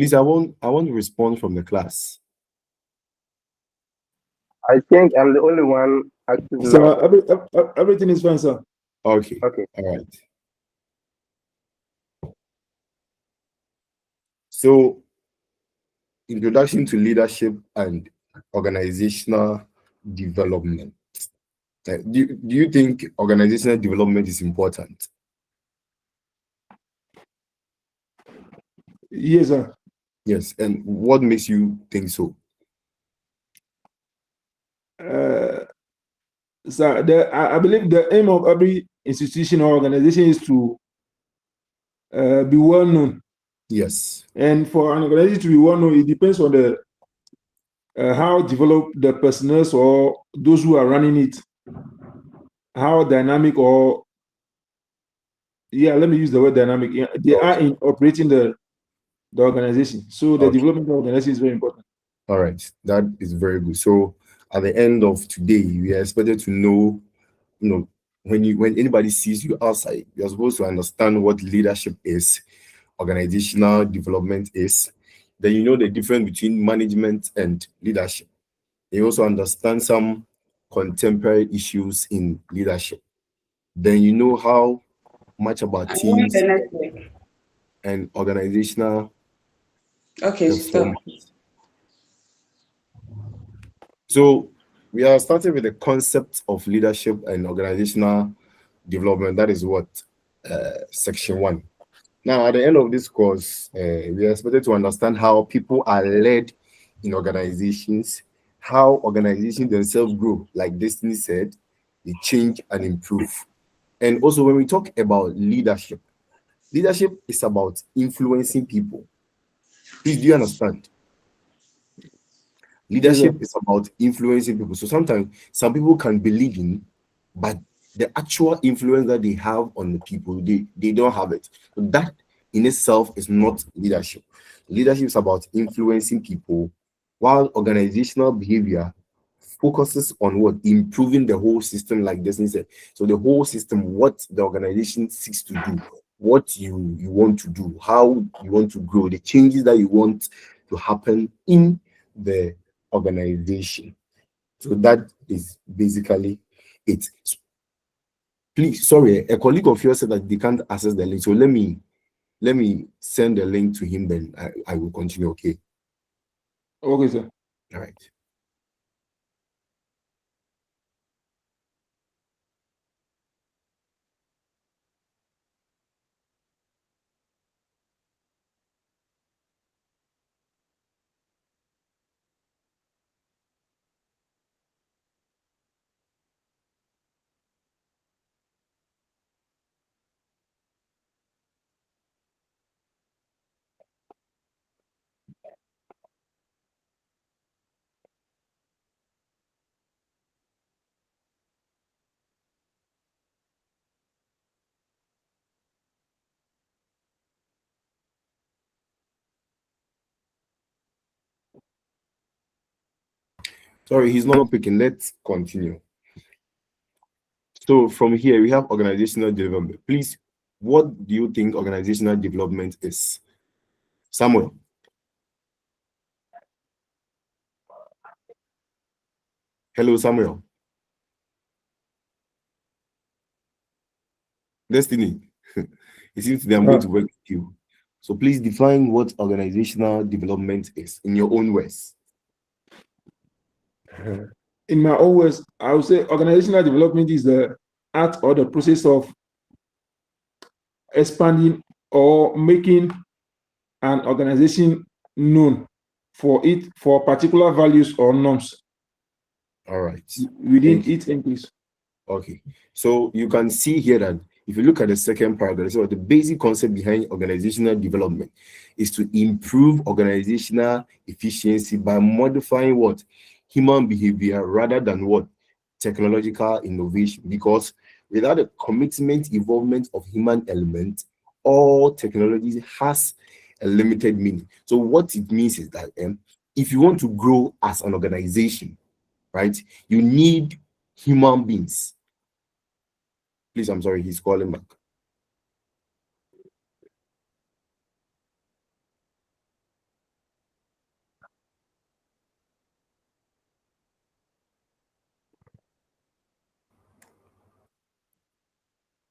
Please, I want to respond from the class. I think I'm the only one active now. So everything is fine, sir. Okay. Okay. All right. So, introduction to leadership and organizational development. Do you think organizational development is important? Yes, sir. Yes. And what makes you think so? Uh, so I believe the aim of every institution or organization is to be well known. Yes. And for an organization to be well known, it depends on the how developed the personnel or those who are running it, how dynamic or let me use the word dynamic. Yeah, they are Okay. in operating the organization. So the Okay. development of the organization is very important. All right. That is very good. So at the end of today, we are expected to know, when anybody sees you outside, you're supposed to understand what leadership is, organizational development is. Then you know the difference between management and leadership. You also understand some contemporary issues in leadership. Then you know how much about I want the teams network. and organizational Okay, stop. performance. So we are starting with the concept of leadership and organizational development. That is what section 1. Now, at the end of this course, we are expected to understand how people are led in organizations, how organizations themselves grow. Like Destiny said, they change and improve. And also, when we talk about leadership, leadership is about influencing people. Please, do you understand? Yes, sir. Leadership is about influencing people. So sometimes some people can believe in, but the actual influence that they have on the people, they don't have it. So that in itself is not leadership. Leadership is about influencing people, while organizational behavior focuses on what? Improving the whole system, like Destiny said. So the whole system, what the organization seeks to do, what you want to do, how you want to grow, the changes that you want to happen in the organization. So that is basically it. Please, sorry, a colleague of yours said that they can't access the link. So let me send the link to him, then I will continue. Okay. Okay, sir. All right. Sorry, he's not picking. Let's continue. So from here we have organizational development. Please, what do you think organizational development is? Samuel. Hello, Samuel. Destiny. It seems that I'm going to work with you. So please define what organizational development is in your own words. In my own words, I would say organizational development is the art or the process of expanding or making an organization known for particular values or norms All right. within Thank you. its increase. Okay. So you can see here that if you look at the second paragraph, so the basic concept behind organizational development is to improve organizational efficiency by modifying what? Human behavior rather than what? Technological innovation. Because without the commitment, involvement of human element, all technology has a limited meaning. So what it means is that if you want to grow as an organization, right, you need human beings. Please, I'm sorry, he's calling back.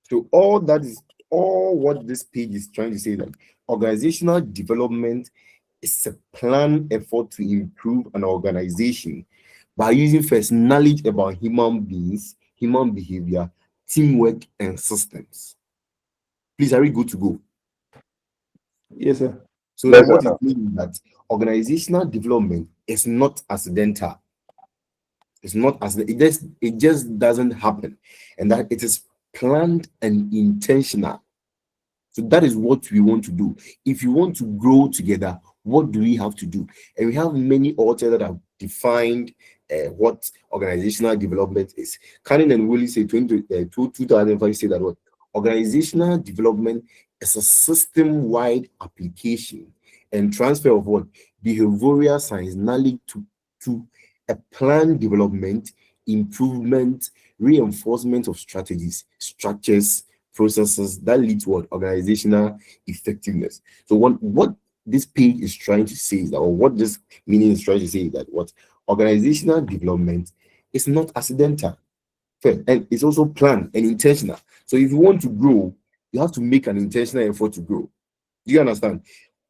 So all that is all what this page is trying to say, that organizational development is a planned effort to improve an organization by using first knowledge about human beings, human behavior, teamwork, and systems. Please, are we good to go? Yes, sir. So now Yes, what is sir. meaning that organizational development is not accidental. It's not as it just doesn't happen, and that it is planned and intentional. So that is what we want to do. If you want to grow together, what do we have to do? And we have many authors that have defined what organizational development is. Cannon and Willie say 2005 say that what organizational development is a system-wide application and transfer of what behavioral science knowledge to a plan development, improvement, reinforcement of strategies, structures, processes that lead to what organizational effectiveness. So what this page is trying to say is that, or what this meaning is trying to say is that what organizational development is not accidental, fair, and it's also planned and intentional. So if you want to grow, you have to make an intentional effort to grow. Do you understand?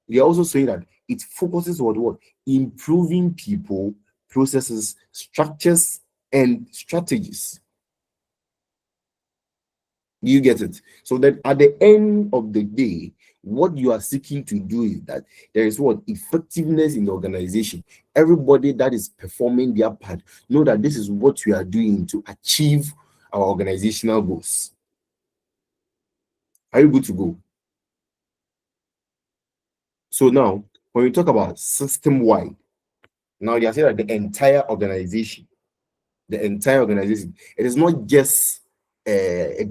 They are also saying that it focuses on what improving people, processes, structures, and strategies. You get it? So that at the end of the day, what you are seeking to do is that there is what effectiveness in the organization. Everybody that is performing their part know that this is what we are doing to achieve our organizational goals. Are you good to go? So now, when we talk about system-wide, now they are saying that the entire organization, it is not just a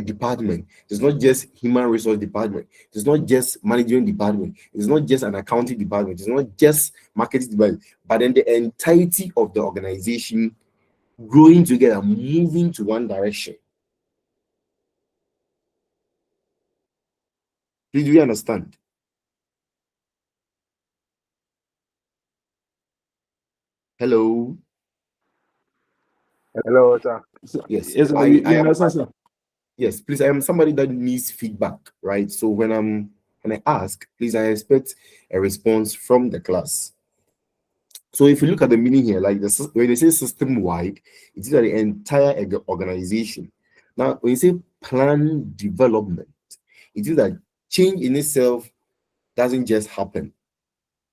department. It's not just human resource department. It's not just management department. It's not just an accounting department. It's not just marketing department, but then the entirety of the organization growing together, moving to one direction. Please, do you understand? Hello. Hello, sir. Yes, Yes, sir. I We am. understand, sir. Yes, please. I am somebody that needs feedback, right? So when I ask, please, I expect a response from the class. So if you look at the meaning here, like when they say system wide, it is the entire organization. Now, when you say plan development, it is that change in itself doesn't just happen,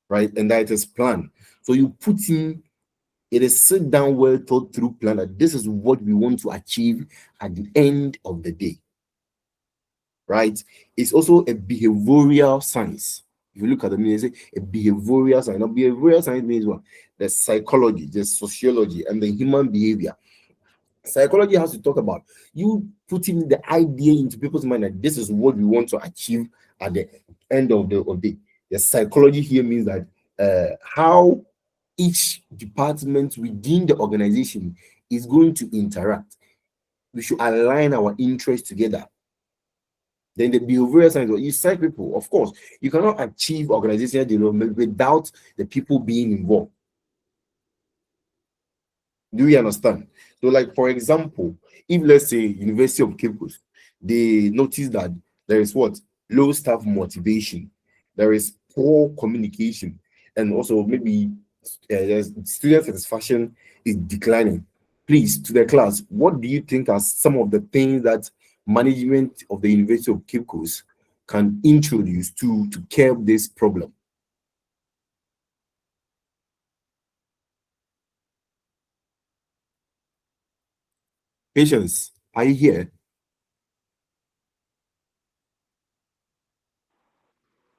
right? And that it is planned. So you put in it is sit down, well thought through plan that this is what we want to achieve at the end of the day, right? It's also a behavioral science. If you look at the meaning, say a behavioral science. Now, behavioral science means what? The psychology, the sociology, and the human behavior. Psychology has to talk about you putting the idea into people's mind that this is what we want to achieve at the end of the day. The psychology here means that how each department within the organization is going to interact. We should align our interests together. Then the behavioral science, you cite people. Of course, you cannot achieve organizational development without the people being involved. Do we understand? So, like for example, if let's say University of Cape Coast, they notice that there is what low staff motivation, there is poor communication, and also maybe there's student satisfaction is declining. Please, to the class, what do you think are some of the things that management of the University of Cape Coast can introduce to curb this problem? Patience, are you here?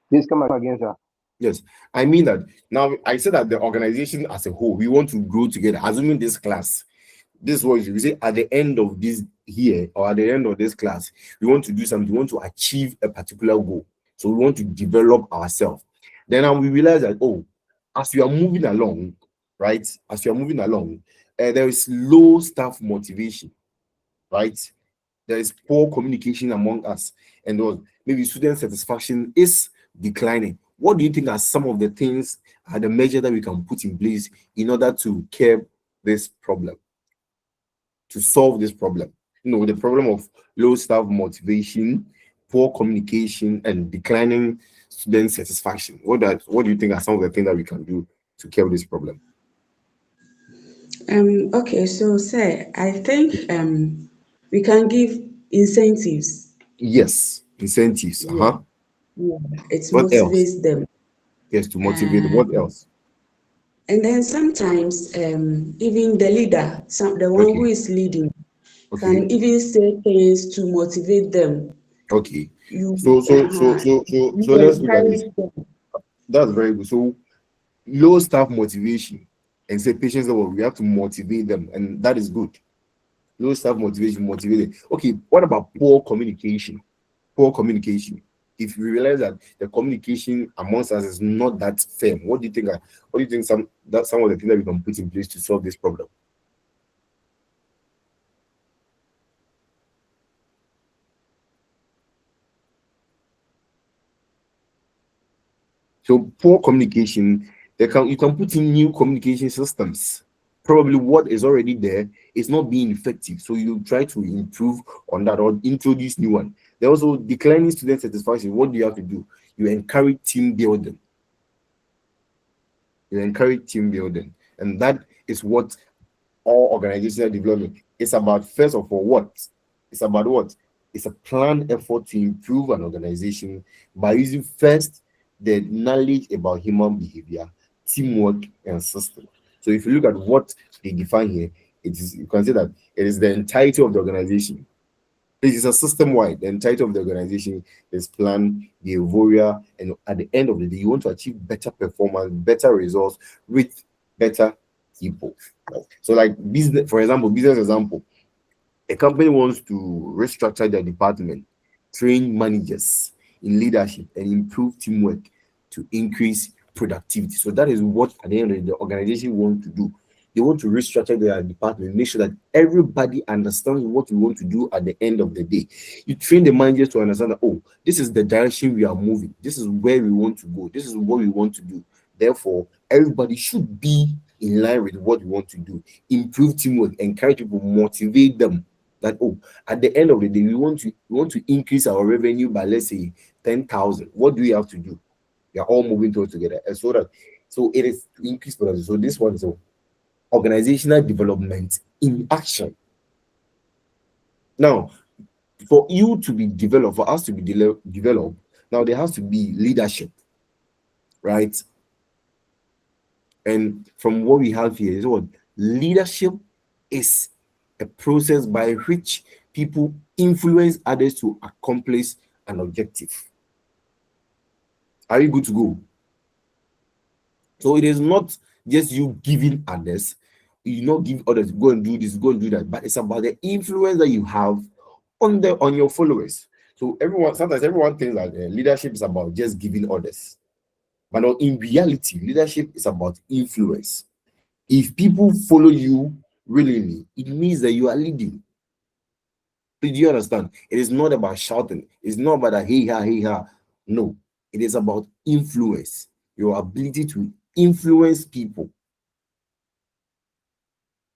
Please come again, sir. Yes, I mean that now I said that the organization as a whole, we want to grow together. Assuming this class, this was we say at the end of this year or at the end of this class, we want to do something, we want to achieve a particular goal. So we want to develop ourselves. Then we realize that as you are moving along, right? As you are moving along, there is low staff motivation, right? There is poor communication among us, and maybe student satisfaction is declining. What do you think are some of the things, are the measures that we can put in place in order to curb this problem, to solve this problem? The problem of low staff motivation, poor communication, and declining student satisfaction. What do you think are some of the things that we can do to curb this problem? Okay, so say I think we can give incentives. Yes, incentives. Yeah, yeah. It What else? motivates them. Yes, to motivate. What Um, else? and then sometimes even the leader, the one who Okay, is leading, okay, can even say things to motivate them. okay. You So let's look at this. encourage them. That's very good. So low staff motivation and say patients level, we have to motivate them, and that is good. Low staff motivation, motivate them. Okay, what about poor communication? Poor communication. If we realize that the communication amongst us is not that firm, what do you think? What do you think? Some of the things that we can put in place to solve this problem? So poor communication, you can put in new communication systems. Probably what is already there is not being effective. So you try to improve on that or introduce new one. There also declining student satisfaction. What do you have to do? You encourage team building. You encourage team building. And that is what all organizational development is about. First of all, what? It's about what? It's a planned effort to improve an organization by using first the knowledge about human behavior, teamwork, and system. So if you look at what they define here, you can say that it is the entirety of the organization. It is a system wide. The entirety of the organization is plan, behavioral, and at the end of the day, you want to achieve better performance, better results with better people. Right? So, like business, for example, business example, a company wants to restructure their department, train managers in leadership, and improve teamwork to increase productivity. So that is what at the end of the day, the organization wants to do. They want to restructure their department, make sure that everybody understands what we want to do at the end of the day. You train the managers to understand that, oh, this is the direction we are moving, this is where we want to go, this is what we want to do. Therefore, everybody should be in line with what we want to do. Improve teamwork, encourage people, motivate them that, oh, at the end of the day, we want to increase our revenue by, let's say, 10,000. What do we have to do? We are all moving towards together, and so it is to increase productivity. So this one is organizational development in action. Now, for you to be developed, for us to be developed, now there has to be leadership, right? And from what we have here is what leadership is a process by which people influence others to accomplish an objective. Are you good to go? So it is not just you giving others, you not give others go and do this, go and do that, but it's about the influence that you have on your followers. So sometimes everyone thinks that leadership is about just giving orders, but no, in reality, leadership is about influence. If people follow you willingly, it means that you are leading. Do you understand? It is not about shouting. It's not about a hey ha hey ha. No, it is about influence. Your ability to influence people.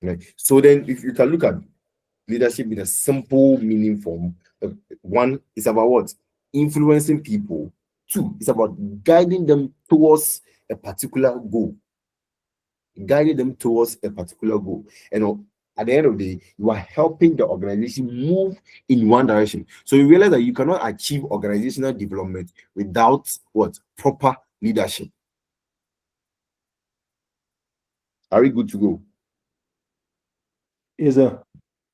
Right? So then, if you can look at leadership in a simple meaning form, one is about what? Influencing people. Two, it's about guiding them towards a particular goal. Guiding them towards a particular goal. And at the end of the day, you are helping the organization move in one direction. So you realize that you cannot achieve organizational development without what? Proper leadership. Are we good to go? Yes, sir.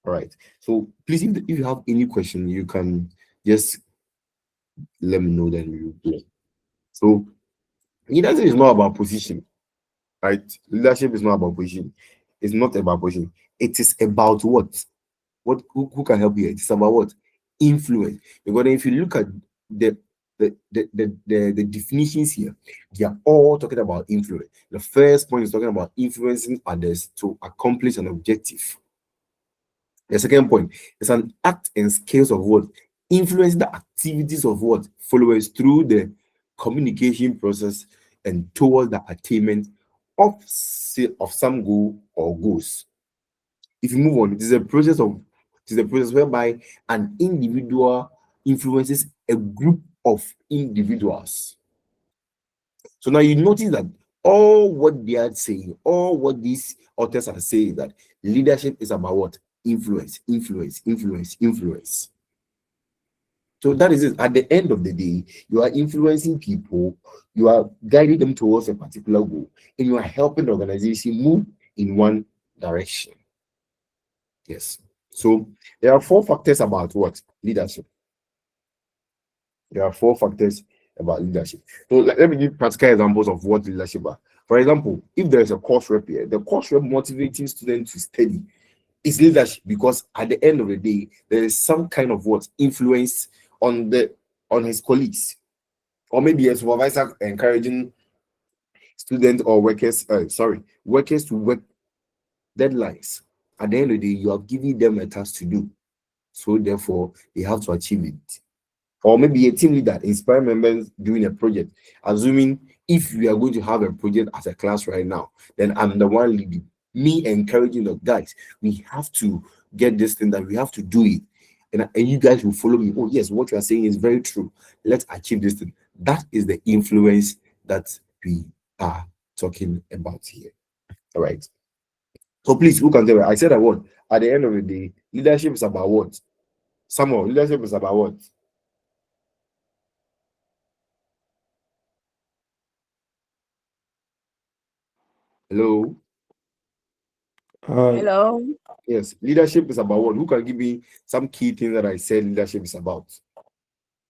All right. So please, if you have any question, you can just let me know, then we will play. So leadership is not about position, right? Leadership is not about position. It's not about position. It is about what? Who can help you? It's about what? Influence. Because if you look at the the definitions here, they are all talking about influence. The first point is talking about influencing others to accomplish an objective. The second point is an act and scales of what? Influencing the activities of what? Followers through the communication process and towards the attainment of some goal or goals. If you move on, it is a process of It is the process whereby an individual influences a group of individuals. So now you notice that all what they are saying, all what these authors are saying, that leadership is about what? Influence, influence, influence, influence. So that is it. At the end of the day, you are influencing people, you are guiding them towards a particular goal, and you are helping the organization move in one direction. Yes. So there are four factors about what? Leadership. There are four factors about leadership. So let me give practical examples of what leadership are. For example, if there is a course rep here, the course rep motivating students to study is leadership, because at the end of the day, there is some kind of what influence on his colleagues, or maybe a supervisor encouraging students or workers to work deadlines. At the end of the day, you are giving them a task to do, so therefore they have to achieve it. Or maybe a team leader inspire members doing a project. Assuming if we are going to have a project as a class right now, then I'm the one leading, me encouraging the guys, we have to get this thing, that we have to do it, and you guys will follow me. Oh yes, what you are saying is very true, let's achieve this thing. That is the influence that we are talking about here. All right, so please, who can tell me? I said that what at the end of the day, leadership is about what? Somehow leadership is about what? Hello. Uh, Hello. Yes, leadership is about what? Who can give me some key things that I said leadership is about?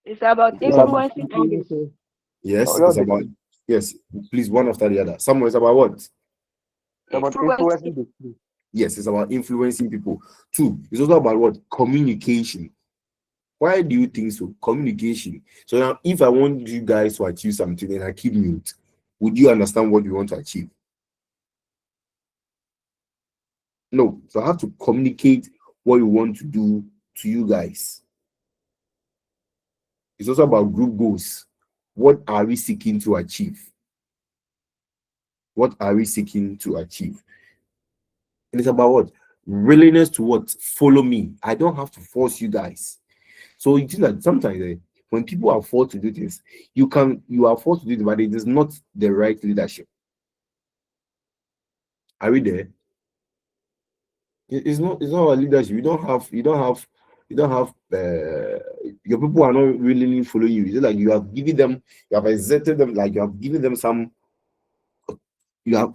It's about It's about influencing others. influencing. Yes, All it's the about, team. yes, please, one after the other. Someone is about what? It's about influencing Influencing. the team. Yes, it's about influencing people. Two, it's also about what? Communication. Why do you think so? Communication. So now, if I want you guys to achieve something and I keep mute, would you understand what you want to achieve? No. So I have to communicate what you want to do to you guys. It's also about group goals. What are we seeking to achieve? What are we seeking to achieve? And it's about what? Willingness to what? Follow me. I don't have to force you guys. So you think that sometimes when people are forced to do this, you are forced to do it, but it is not the right leadership. Are we there? It's not our leadership. You don't have your people are not really following you. It's like you have given them, you have exerted them, like you have given them some, you are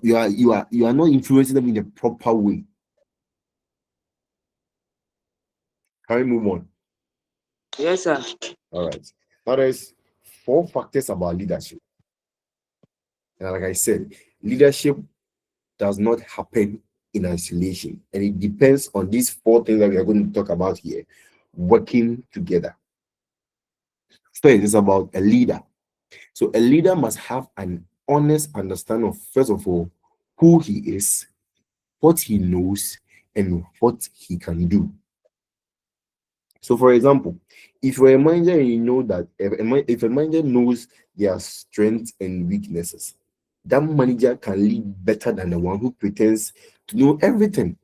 not influencing them in a proper way. Can we move on? Yes, sir. All right. Now there's four factors about leadership. And like I said, leadership does not happen in isolation, and it depends on these four things that we are going to talk about here, working together. First, it's about a leader. So a leader must have an honest understanding of, first of all, who he is, what he knows, and what he can do. So, for example, if you're a manager and you know that if a manager knows their strengths and weaknesses, that manager can lead better than the one who pretends to know everything.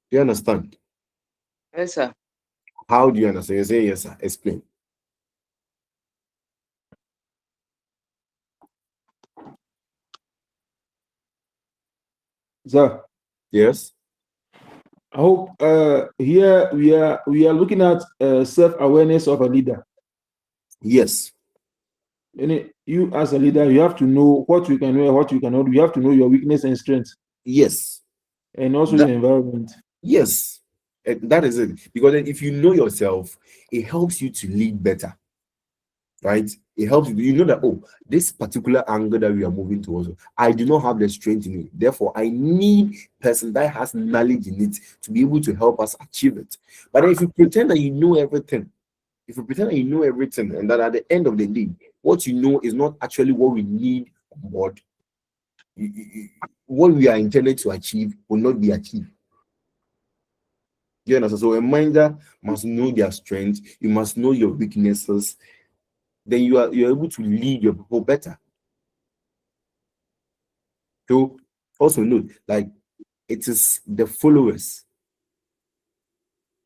Do you understand? Yes, sir. How do you understand? You say yes, sir. Explain. sir, Yes. I hope here we are looking at self-awareness of a leader. Yes. And you as a leader, you have to know what you can do and what you cannot do. You have to know your weakness and strength, Yes. and also That your environment. yes. That is it. Because then if you know yourself, it helps you to lead better. Right? It helps you. You know that, oh, this particular angle that we are moving towards, I do not have the strength in it. Therefore, I need person that has knowledge in it to be able to help us achieve it. But then if you pretend that you know everything, if you pretend that you know everything, and that at the end of the day, what you know is not actually what we need on board, what we are intended to achieve will not be achieved. You understand? So a manager must know their strengths, you must know your weaknesses, then you're able to lead your people better. So also note, like, it is the followers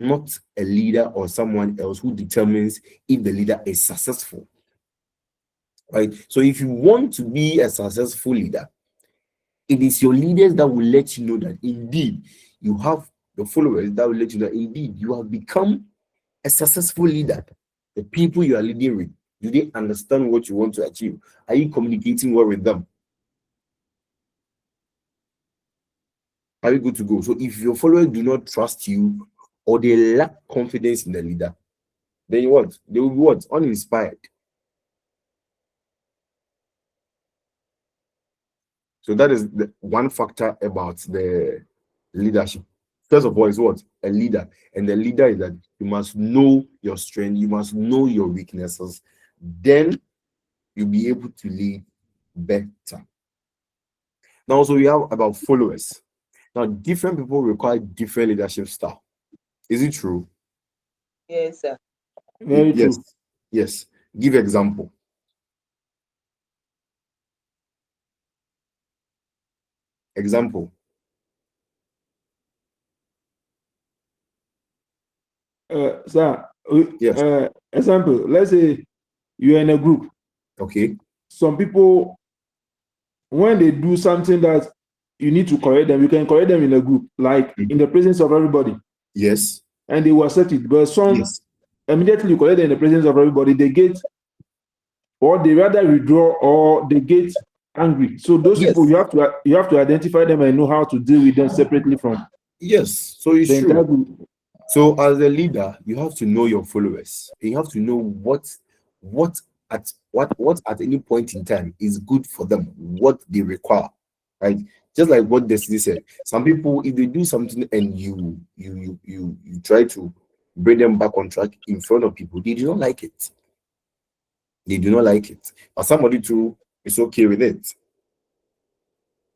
not a leader or someone else who determines if the leader is successful. Right? So if you want to be a successful leader, it is your leaders that will let you know that indeed you have the followers that will let you know that indeed you have become a successful leader. The people you are leading with, do they understand what you want to achieve? Are you communicating well with them? Are you good to go? So if your followers do not trust you or they lack confidence in the leader, then what? They will be what? Uninspired. So that is the one factor about the leadership. First of all, is what? A leader. And the leader is that you must know your strength, you must know your weaknesses. Then you'll be able to lead better. Now, also we have about followers. Now, different people require different leadership style. Is it true? Yes, sir. Very Yes. true. Yes. Give example. Example. Sir, Yes. example, let's say you're in a group. Okay. Some people, when they do something that you need to correct them, you can correct them in a group, like in the presence of everybody, Yes. and they will accept it. But some, Yes. immediately you correct them in the presence of everybody, they get, or they rather withdraw, or they get angry. So those Yes. people, you have to identify them and know how to deal with them separately from Yes. So it's the entire true. group. So as a leader, you have to know your followers. You have to know what what at any point in time is good for them, what they require. Right? Just like what Destiny said. Some people, if they do something and you try to bring them back on track in front of people, they do not like it. They do not like it. But somebody too is okay with it.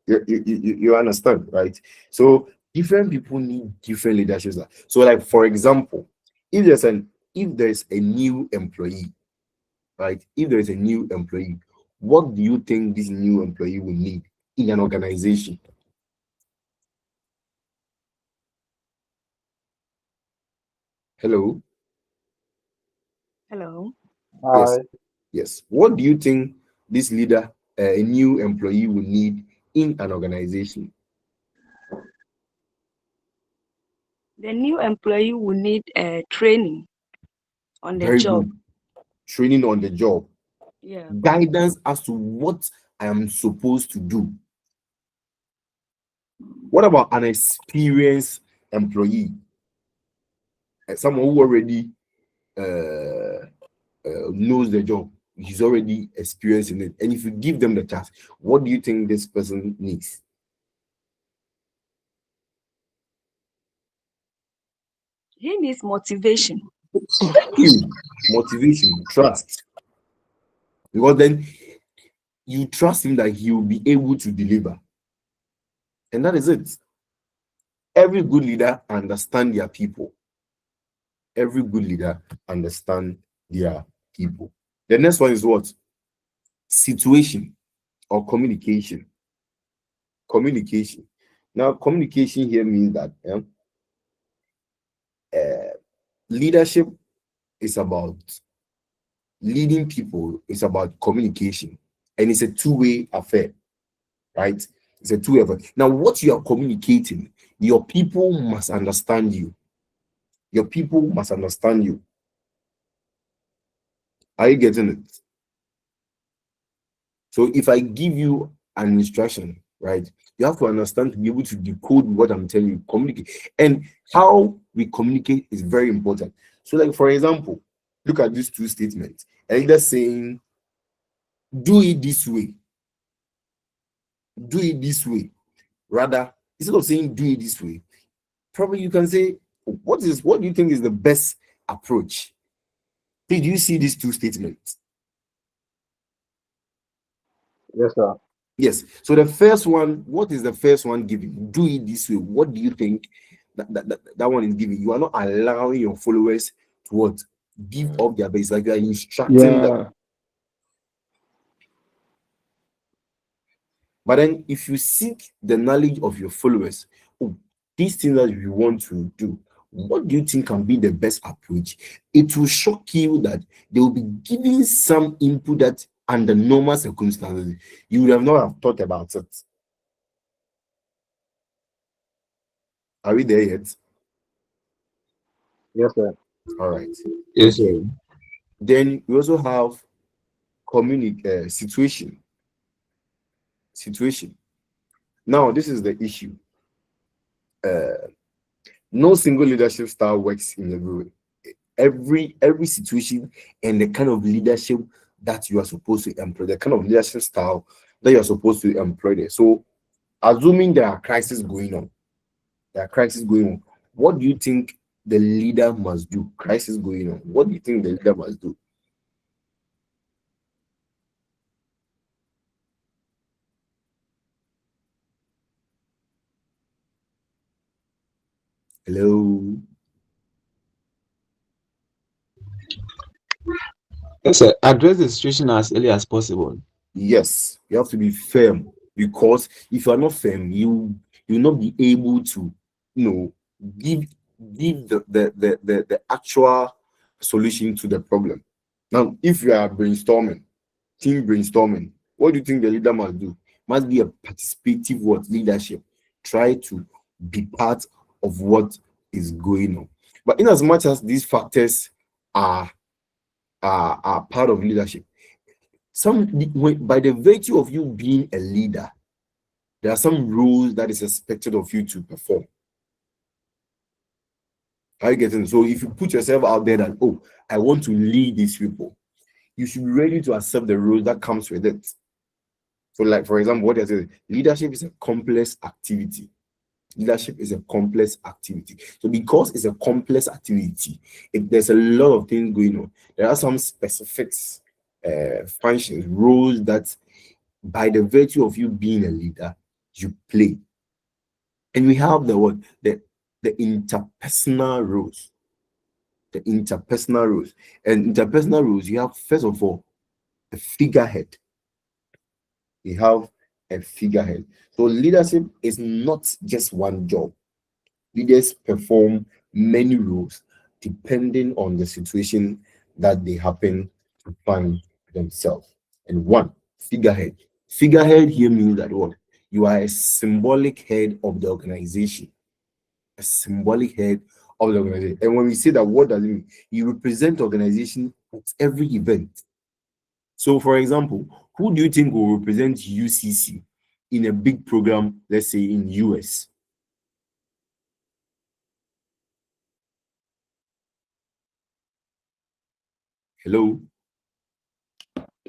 You understand, right? So different people need different leadership style. So, like for example, if there's a new employee, right? If there is a new employee, what do you think this new employee will need in an organization? Hello? Hello. Yes, Hi. yes. What do you think this leader, a new employee, will need in an organization? The new employee will need training on the Very job. good. Training on the job, Yeah. guidance as to what I am supposed to do. What about an experienced employee? Someone who already knows the job, he's already experienced in it. And if you give them the task, what do you think this person needs? He needs motivation. Motivation, trust. Because then you trust him that he will be able to deliver. And that is it. Every good leader understands their people. Every good leader understands their people. The next one is what? Situation or communication. Communication. Now, communication here means that leadership is about leading people, it's about communication, and it's a two-way affair, right? It's a two-way affair. Now, what you are communicating, your people must understand you. Your people must understand you. Are you getting it? So if I give you an instruction, right, you have to understand to be able to decode what I'm telling you, communicate. And how we communicate is very important. So, like for example, look at these two statements. Either saying, do it this way, do it this way. Rather, instead of saying do it this way, probably you can say, what do you think is the best approach? Did you see these two statements? Yes, sir. Yes. So the first one, what is the first one giving? Do it this way. What do you think that one is giving? You are not allowing your followers to what? Give up their base, like you are instructing them. Yeah. But then if you seek the knowledge of your followers, oh, these things that you want to do, what do you think can be the best approach? It will shock you that they will be giving some input that under normal circumstances you would have not have thought about it. Are we there yet? Yes, sir. All right. Yes, Thank sir. you. Then we also have situation. Now, this is the issue. No single leadership style works in every way. Every situation and the kind of leadership that you are supposed to employ, the kind of leadership style that you are supposed to employ there. So, assuming there are crises going on, what do you think the leader must do? Crisis going on. What do you think the leader must do? Hello. Yes, sir. Address the situation as early as possible. Yes, you have to be firm, because if you are not firm, you'll not be able to, give the actual solution to the problem. Now, if you are team brainstorming, what do you think the leader must do? Must be a participative leadership. Try to be part of what is going on. But in as much as these factors are part of leadership, by the virtue of you being a leader, there are some rules that is expected of you to perform. Are you getting? So if you put yourself out there that, oh, I want to lead these people, you should be ready to accept the rules that comes with it. So, like, for example, what I said, leadership is a complex activity. So because it's a complex activity, if there's a lot of things going on, there are some specifics, functions, roles that by the virtue of you being a leader, you play. And we have the interpersonal roles. And interpersonal roles, you have, first of all, a figurehead. So leadership is not just one job. Leaders perform many roles depending on the situation that they happen to find themselves. And one, figurehead. Figurehead here means that what? You are a symbolic head of the organization. And when we say that, what does it mean? You represent the organization at every event. So, for example, who do you think will represent UCC in a big program, let's say in US? Hello?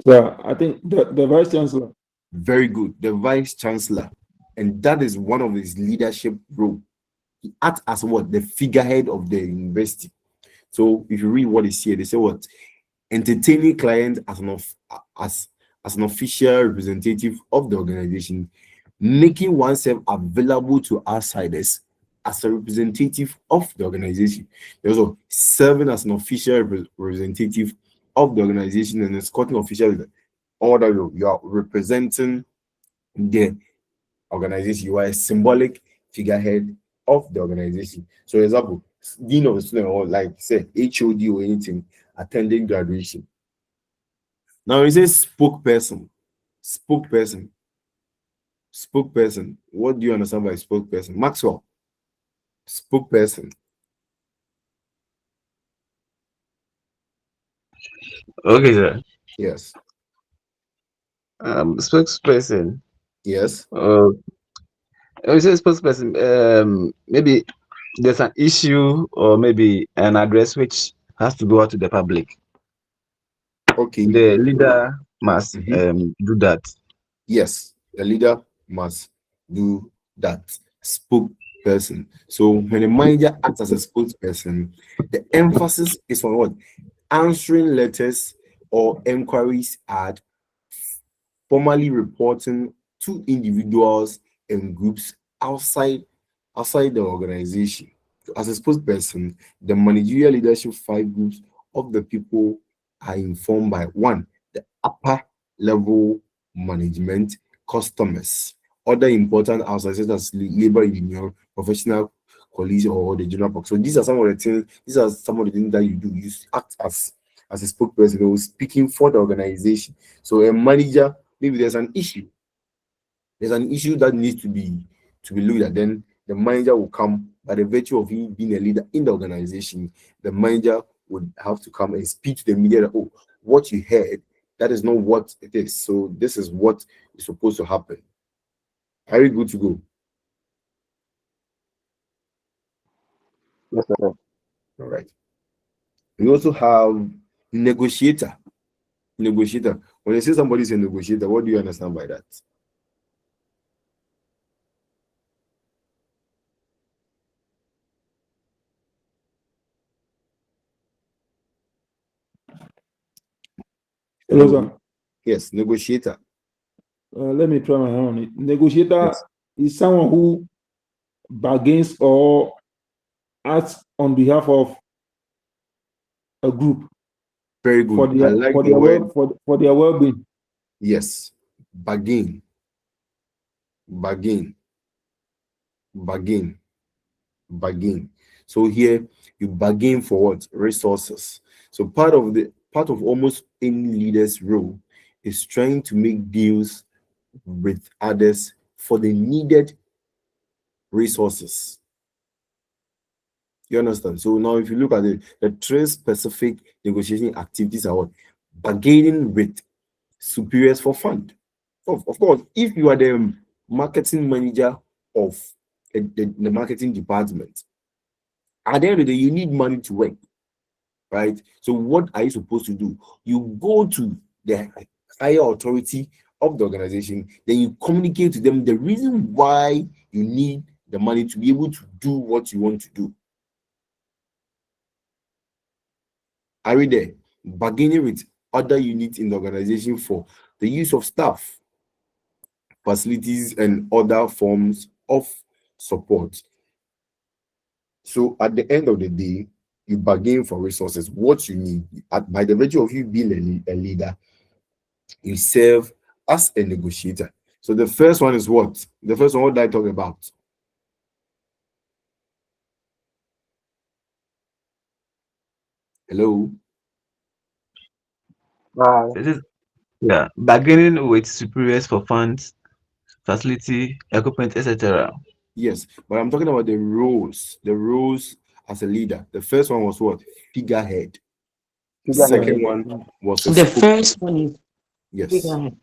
So I think the vice chancellor. Very good. The vice chancellor. And that is one of his leadership role. He acts as what? The figurehead of the university. So if you read what is here, they say what? Entertaining clients as an official representative of the organization, making oneself available to outsiders as a representative of the organization. Also serving as an official representative of the organization and escorting officials. All that you are representing the organization. You are a symbolic figurehead of the organization. So, for example, dean of the student, or like say HOD or anything, attending graduation. Now it says spokesperson. What do you understand by spokesperson? Maxwell. Spokesperson. Okay, sir. Yes. Spokesperson. Yes. When you say spokesperson, maybe there's an issue or maybe an address which has to go out to the public. Okay. The leader must do that. Yes, the leader must do that. Spokesperson. So when the manager acts as a spokesperson, the emphasis is on what? Answering letters or inquiries at formally reporting to individuals and groups outside the organization. So as a spokesperson, the managerial leadership 5 groups of the people are informed by one, the upper level management, customers, other important outsiders such as labor union, professional colleagues or the general public. So these are some of the things. These are some of the things that you do. You act as a spokesperson or speaking for the organization. So a manager, maybe there's an issue. There's an issue that needs to be looked at. Then the manager will come by the virtue of him being a leader in the organization. The manager would have to come and speak to the media that, oh, what you heard, that is not what it is. So this is what is supposed to happen. Are you good to go? Yes, sir. All right. We also have negotiator. Negotiator. When you say somebody is a negotiator, what do you understand by that? Hello, sir. Yes, negotiator. Let me try my hand on it. Negotiator Yes. is someone who bargains or acts on behalf of a group Very for good. I their like for the their word. for their well-being. Yes. Bargain. Bargain. Bargain. Bargain. So here you bargain for what? Resources. So part of almost any leader's role is trying to make deals with others for the needed resources. You understand? So now if you look at it, the three specific negotiation activities are what? Bargaining with superiors for fund. Of course, if you are the marketing manager of the marketing department, at the end of the day, you need money to work, right? So what are you supposed to do? You go to the higher authority of the organization, then you communicate to them the reason why you need the money to be able to do what you want to do. Are we there? Bargaining with other units in the organization for the use of staff, facilities, and other forms of support. So at the end of the day, you bargain for resources, what you need. By the virtue of you being a leader, you serve as a negotiator. So the first one is what? The first one, what did I talk about? Hello? This is, yeah, bargaining with superiors for funds, facility, equipment, etc. Yes, but I'm talking about the roles. The roles as a leader. The first one was what? Figurehead. The second one was a The first one is yes. figurehead.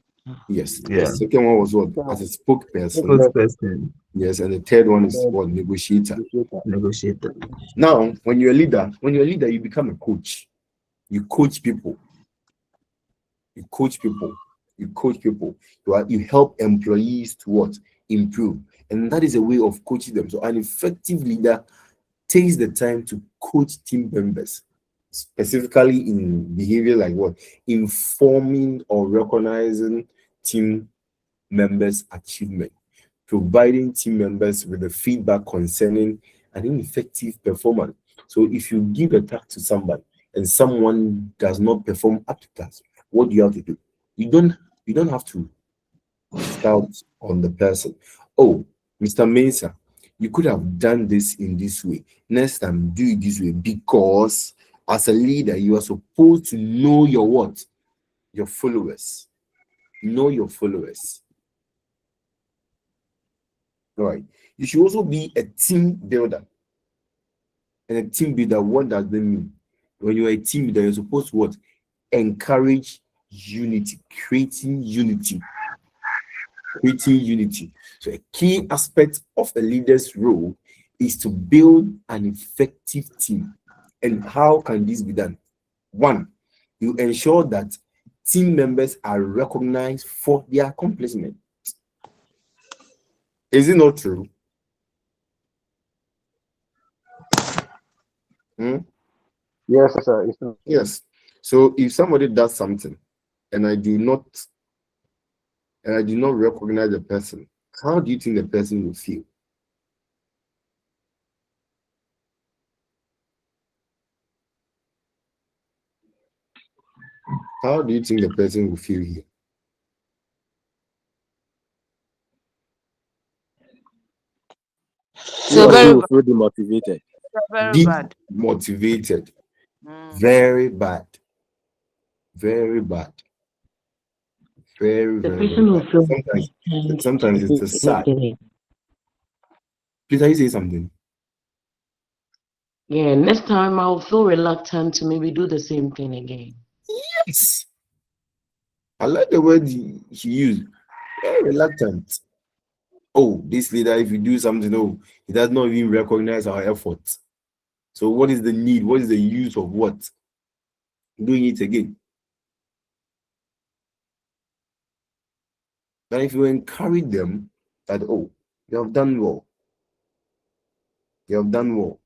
Yes. The Yeah. second one was what? As a spokesperson. Spokesperson, Yes, and the third one is what? Negotiator. negotiator. Now, when you're a leader, you become a coach. You coach people. You coach people. You coach people. You help employees to what? Improve. And that is a way of coaching them. So an effective leader takes the time to coach team members, specifically in behavior like what? Informing or recognizing team members' achievement, providing team members with the feedback concerning an ineffective performance. So if you give a task to somebody and someone does not perform up to task, what do you have to do? You don't have to shout on the person. Oh, Mr. Mensah, you could have done this in this way. Next time, do it this way, because as a leader, you are supposed to know your what? Your followers. Know your followers. All right. You should also be a team builder. And a team builder, what does that mean? When you're a team builder, you're supposed to what? Encourage unity, creating unity. Creating unity. So a key aspect of a leader's role is to build an effective team. And how can this be done? One, you ensure that team members are recognized for their accomplishment. Is it not true? Hmm? Yes, sir. It's true. Yes. So if somebody does something and I do not recognize the person, how do you think the person will feel? How do you think the person will feel here? He So or she very will bad. feel demotivated. Very bad. Demotivated. Mm. Very bad. Very bad. Very, The very, very person will bad. feel Sometimes, threatened sometimes to it's a sad. Please, are you saying something? Yeah, next time I'll feel reluctant to maybe do the same thing again. Yes. I like the word he used. Very reluctant. Oh, this leader, if you do something, oh, he does not even recognize our efforts. So what is the need? What is the use of what? Doing it again. And if you encourage them that, oh, you have done well. You have done well.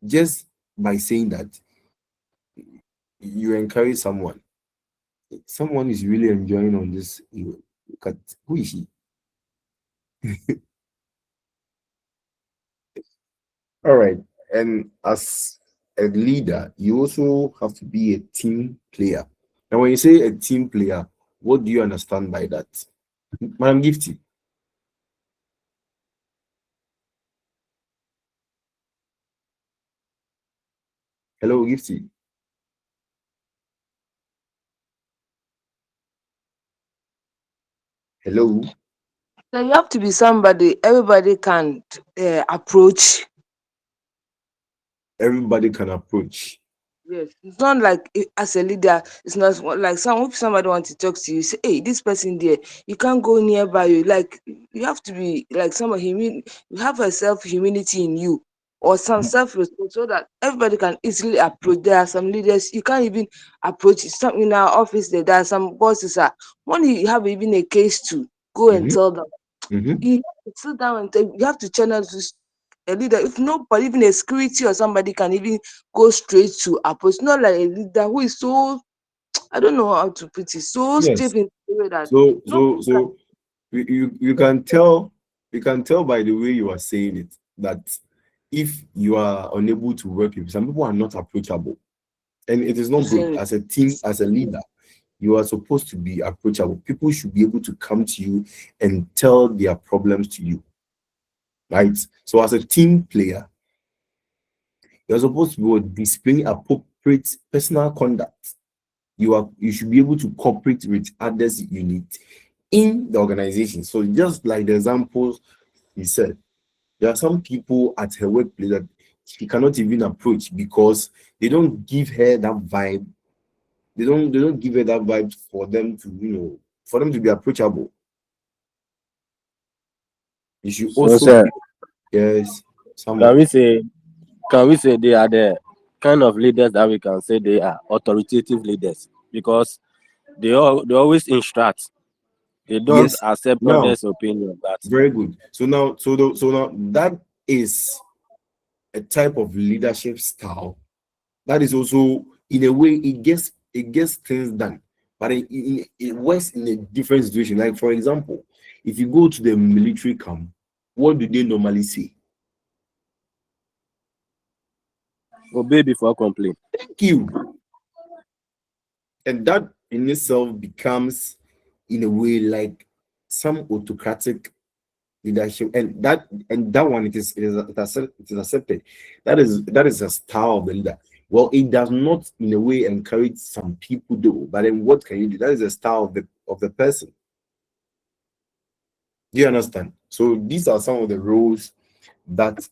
Just by saying that, you encourage someone. Someone is really enjoying on this. Look at who is he? All right. And as a leader, you also have to be a team player. And when you say a team player, what do you understand by that? Madam Gifty. Hello, Gifty. Hello. So you have to be somebody everybody can approach. Everybody can approach. Yes, it's not like as a leader, it's not like if somebody wants to talk to you, say, hey, this person there, you can't go nearby you. Like you have to be like somebody, you have a self-humility in you or some self-respect so that everybody can easily approach. There are some leaders you can't even approach. Some in our office there are some bosses are when you have even a case to go and tell them. You have to sit down and you have to channel to a leader. If nobody, even a security or somebody can even go straight to approach, not like a leader who is so, I don't know how to put it, so Yes. stiff in the way that So you can tell by the way you are saying it that if you are unable to work with some people are not approachable, and it is not good. As a team, as a leader, you are supposed to be approachable. People should be able to come to you and tell their problems to you, right? So as a team player, you're supposed to be displaying appropriate personal conduct. You should be able to cooperate with others you need in the organization. So just like the examples he said, there are some people at her workplace that she cannot even approach because they don't give her that vibe. They don't give her that vibe for them to, for them to be approachable. You should So, also sir, yes, can someone. we say they are the kind of leaders that we can say they are authoritative leaders because they always instruct. They don't Yes. accept Now, others' opinion. But very good. So now that is a type of leadership style that is also in a way it gets things done, but it works in a different situation. Like for example, if you go to the military camp, what do they normally say? obey before complain. Thank you. And that in itself becomes in a way like some autocratic leadership, and that one it is accepted. That is a style of the leader. Well, it does not in a way encourage some people though, but then what can you do? That is a style of the person. Do you understand? So these are some of the roles that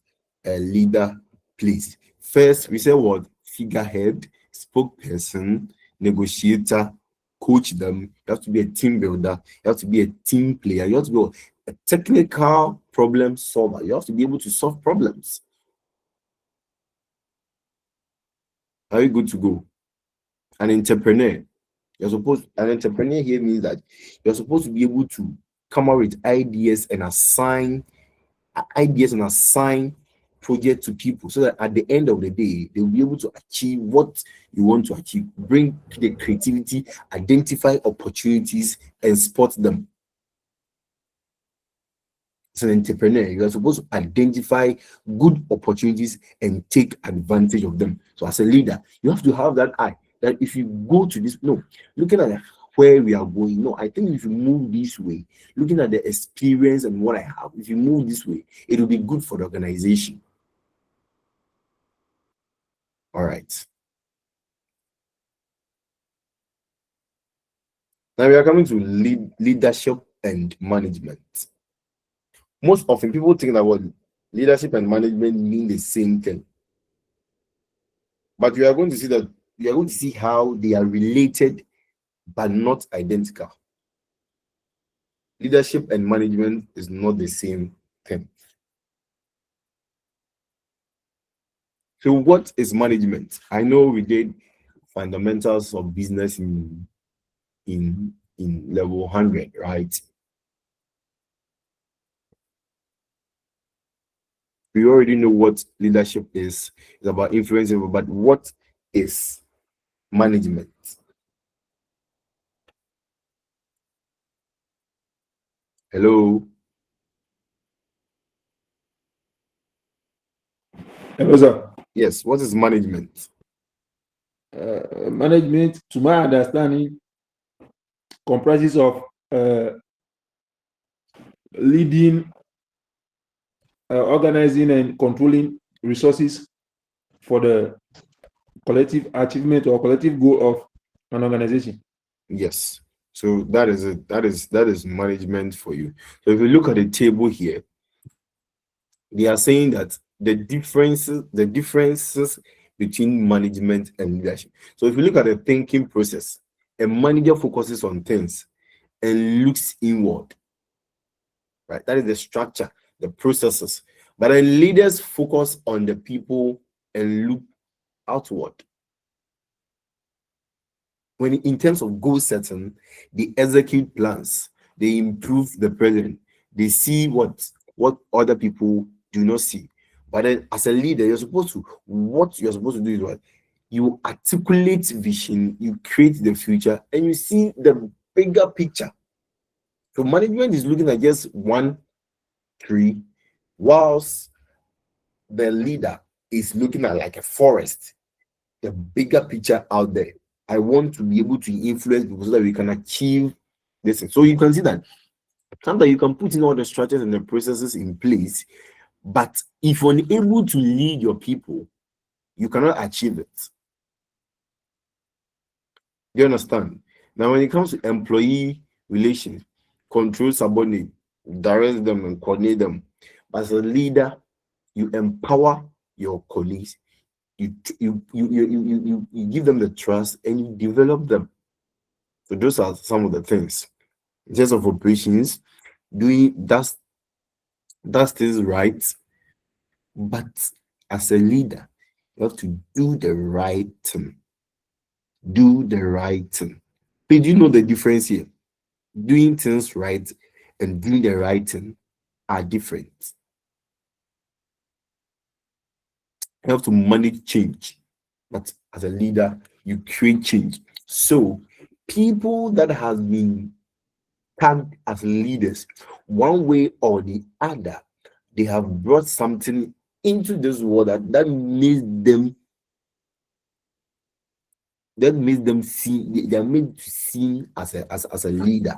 a leader plays. First, we say what? Figurehead, spokesperson, negotiator, coach them. You have to be a team builder. You have to be a team player. You have to be a technical problem solver. You have to be able to solve problems. Are you good to go? An entrepreneur. An entrepreneur here means that you're supposed to be able to come up with ideas and assign project to people so that at the end of the day they'll be able to achieve what you want to achieve. Bring the creativity, identify opportunities and spot them. As an entrepreneur, you are supposed to identify good opportunities and take advantage of them. So as a leader, you have to have that eye that if you go to this, looking at where we are going. No, I think if you move this way, looking at the experience and what I have, if you move this way, it will be good for the organization. All right. Now we are coming to leadership and management. Most often people think that what leadership and management mean the same thing. But we are going to see that we are going to see how they are related but not identical. Leadership and management is not the same thing. So what is management? I know we did fundamentals of business in level 100, right? We already know what leadership is. It's about influencing, but what is management? Hello? Hello, sir. Yes, what is management? Management, to my understanding, comprises of leading, organizing, and controlling resources for the collective achievement or collective goal of an organization. Yes. So that is it. That is management for you. So if you look at the table here, they are saying that the differences between management and leadership. So if you look at the thinking process, a manager focuses on things and looks inward, right? That is the structure, the processes. But then leaders focus on the people and look outward. When in terms of goal setting, they execute plans, they improve the present, they see what other people do not see. But then as a leader, what you're supposed to do is what? You articulate vision, you create the future, and you see the bigger picture. So management is looking at just one tree, whilst the leader is looking at like a forest, the bigger picture out there. I want to be able to influence people so that we can achieve this. So you can see that sometimes you can put in all the structures and the processes in place, but if you're unable to lead your people, you cannot achieve it. Do you understand? Now, when it comes to employee relations, control subordinate, direct them and coordinate them. As a leader, you empower your colleagues. You give them the trust and you develop them. So those are some of the things. In terms of operations, doing that's things right, but as a leader, you have to do the right thing. Do the right thing. But you know the difference here? Doing things right and doing the right thing are different. You have to manage change, but as a leader, you create change. So people that have been tagged as leaders, one way or the other, they have brought something into this world that makes them see, they are made to see as a leader.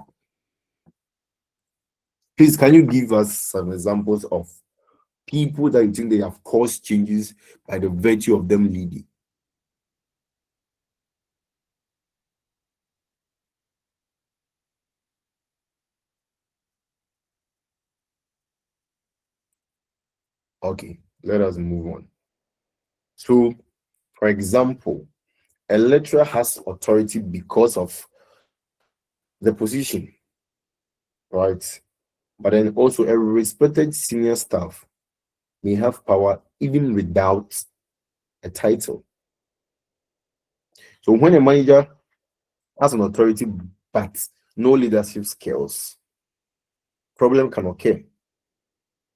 Please, can you give us some examples of people that you think they have caused changes by the virtue of them leading? Okay, let us move on. So, for example, a lecturer has authority because of the position, right? But then also a respected senior staff may have power even without a title. So when a manager has an authority but no leadership skills, problem can occur.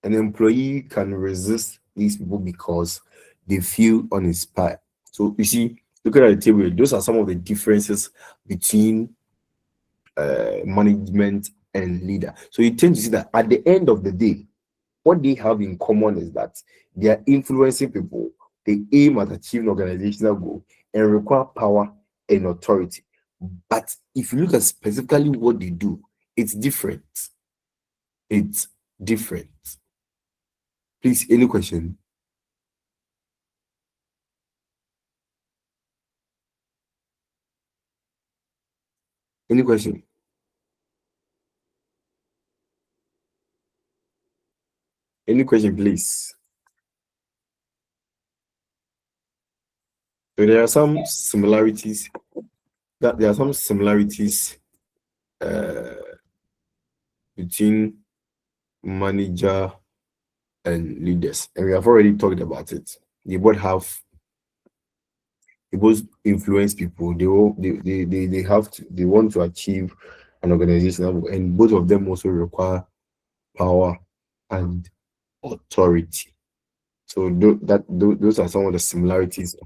An employee can resist these people because they feel uninspired. So you see, looking at the table, those are some of the differences between management and leader. So you tend to see that at the end of the day, what they have in common is that they are influencing people. They aim at achieving organizational goal and require power and authority. But if you look at specifically what they do, it's different. It's different. Please, any question? Any question? Any question, please? So there are some similarities. There are some similarities between manager and leaders, and we have already talked about it. They both influence people. They want to achieve an organizational goal, and both of them also require power and authority. So those are some of the similarities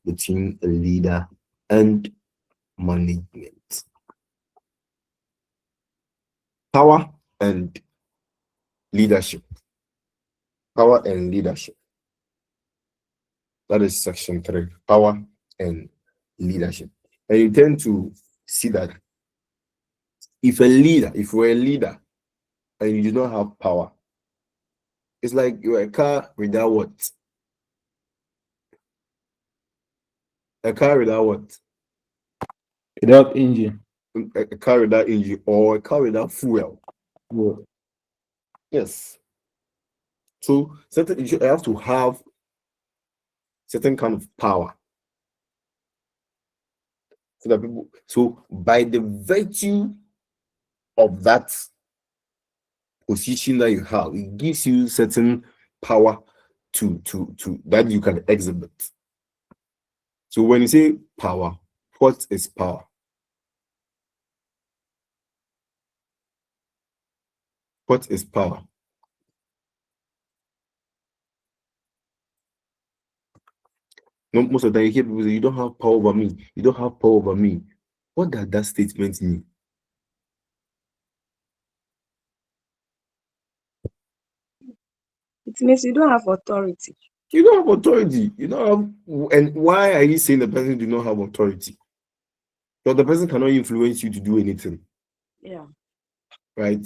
between a leader and management. Power and leadership. Power and leadership. That is section 3. Power and leadership. And you tend to see that if you're a leader and you do not have power, it's like you're a car without what? A car without what? Without engine. A car without engine, or a car without fuel. Yeah. Yes. So you have to have certain kind of power. So by the virtue of that position that you have, it gives you certain power to that you can exhibit. So when you say power, what is power? What is power? Most of the time you hear people say, you don't have power over me. You don't have power over me. What does that statement mean? It means you don't have authority. You don't have authority. You don't have, and why are you saying the person do not have authority? Because the person cannot influence you to do anything. Yeah. Right?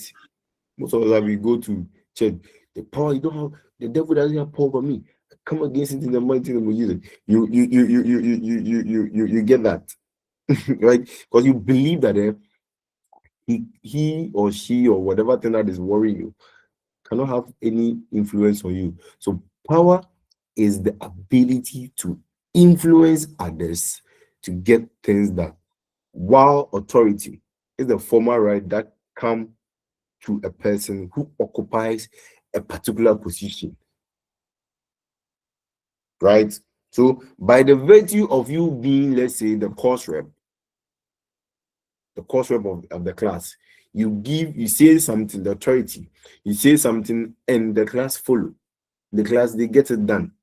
Most of the time we go to church, the power you don't have, the devil doesn't have power over me. Come against it in the mighty name of Jesus. You get that. Right? Because you believe that he or she or whatever thing that is worrying you cannot have any influence on you. So power is the ability to influence others to get things done, while authority is the formal right that come to a person who occupies a particular position. Right? So by the virtue of you being, let's say, the course rep of the class, you say something, the authority, you say something, and the class follow. The class, they get it done.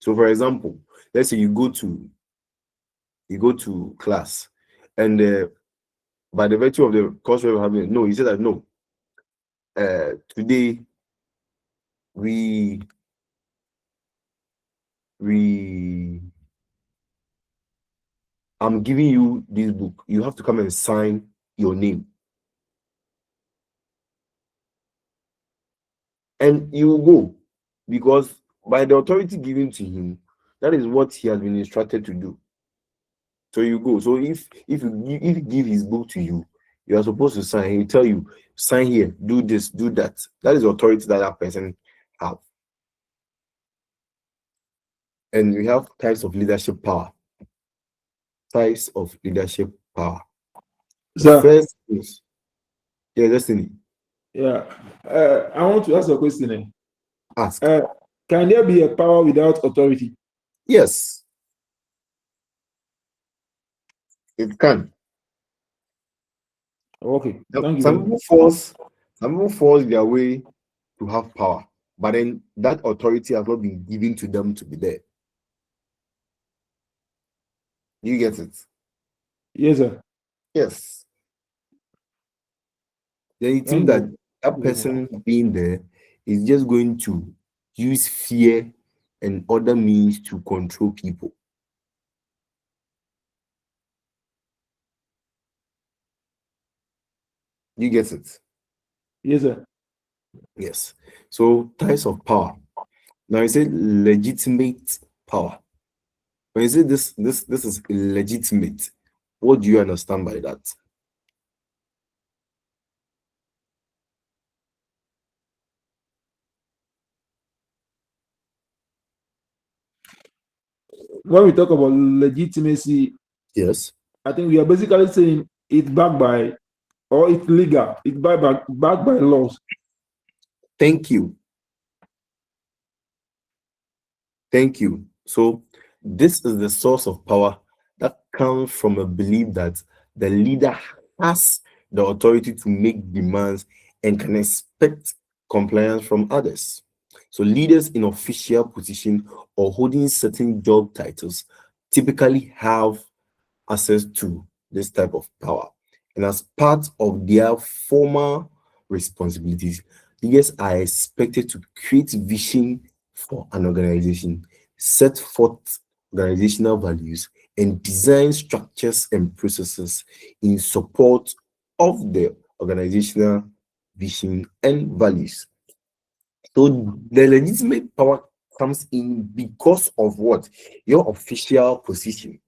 So for example, let's say you go to class, and by the virtue of the course rep having, no, you say that no, today we I'm giving you this book. You have to come and sign your name. And you will go, because by the authority given to him, that is what he has been instructed to do. So you go. So if he give his book to you, you are supposed to sign. He tell you, sign here, do this, do that. That is authority that person have. And we have types of leadership power. Types of leadership power. The So, first is, yeah, Destiny. yeah, I want to ask a question. Ask. Can there be a power without authority? Yes, it can. Okay, thank you. Some people force their way to have power, but then that authority has not been given to them to be there. You get it? Yes, sir. Yes. Then you think that that person being there is just going to use fear and other means to control people. You get it? Yes, sir. Yes. So types of power. Now you say legitimate power. When you say this is illegitimate, what do you understand by that? When we talk about legitimacy, Yes. I think we are basically saying it's backed by, or it's legal, it's backed by laws. Thank you. Thank you. So this is the source of power that comes from a belief that the leader has the authority to make demands and can expect compliance from others. So leaders in official position or holding certain job titles typically have access to this type of power. And as part of their formal responsibilities, leaders are expected to create vision for an organization, set forth organizational values, and design structures and processes in support of the organizational vision and values. So the legitimate power comes in because of what? Your official position,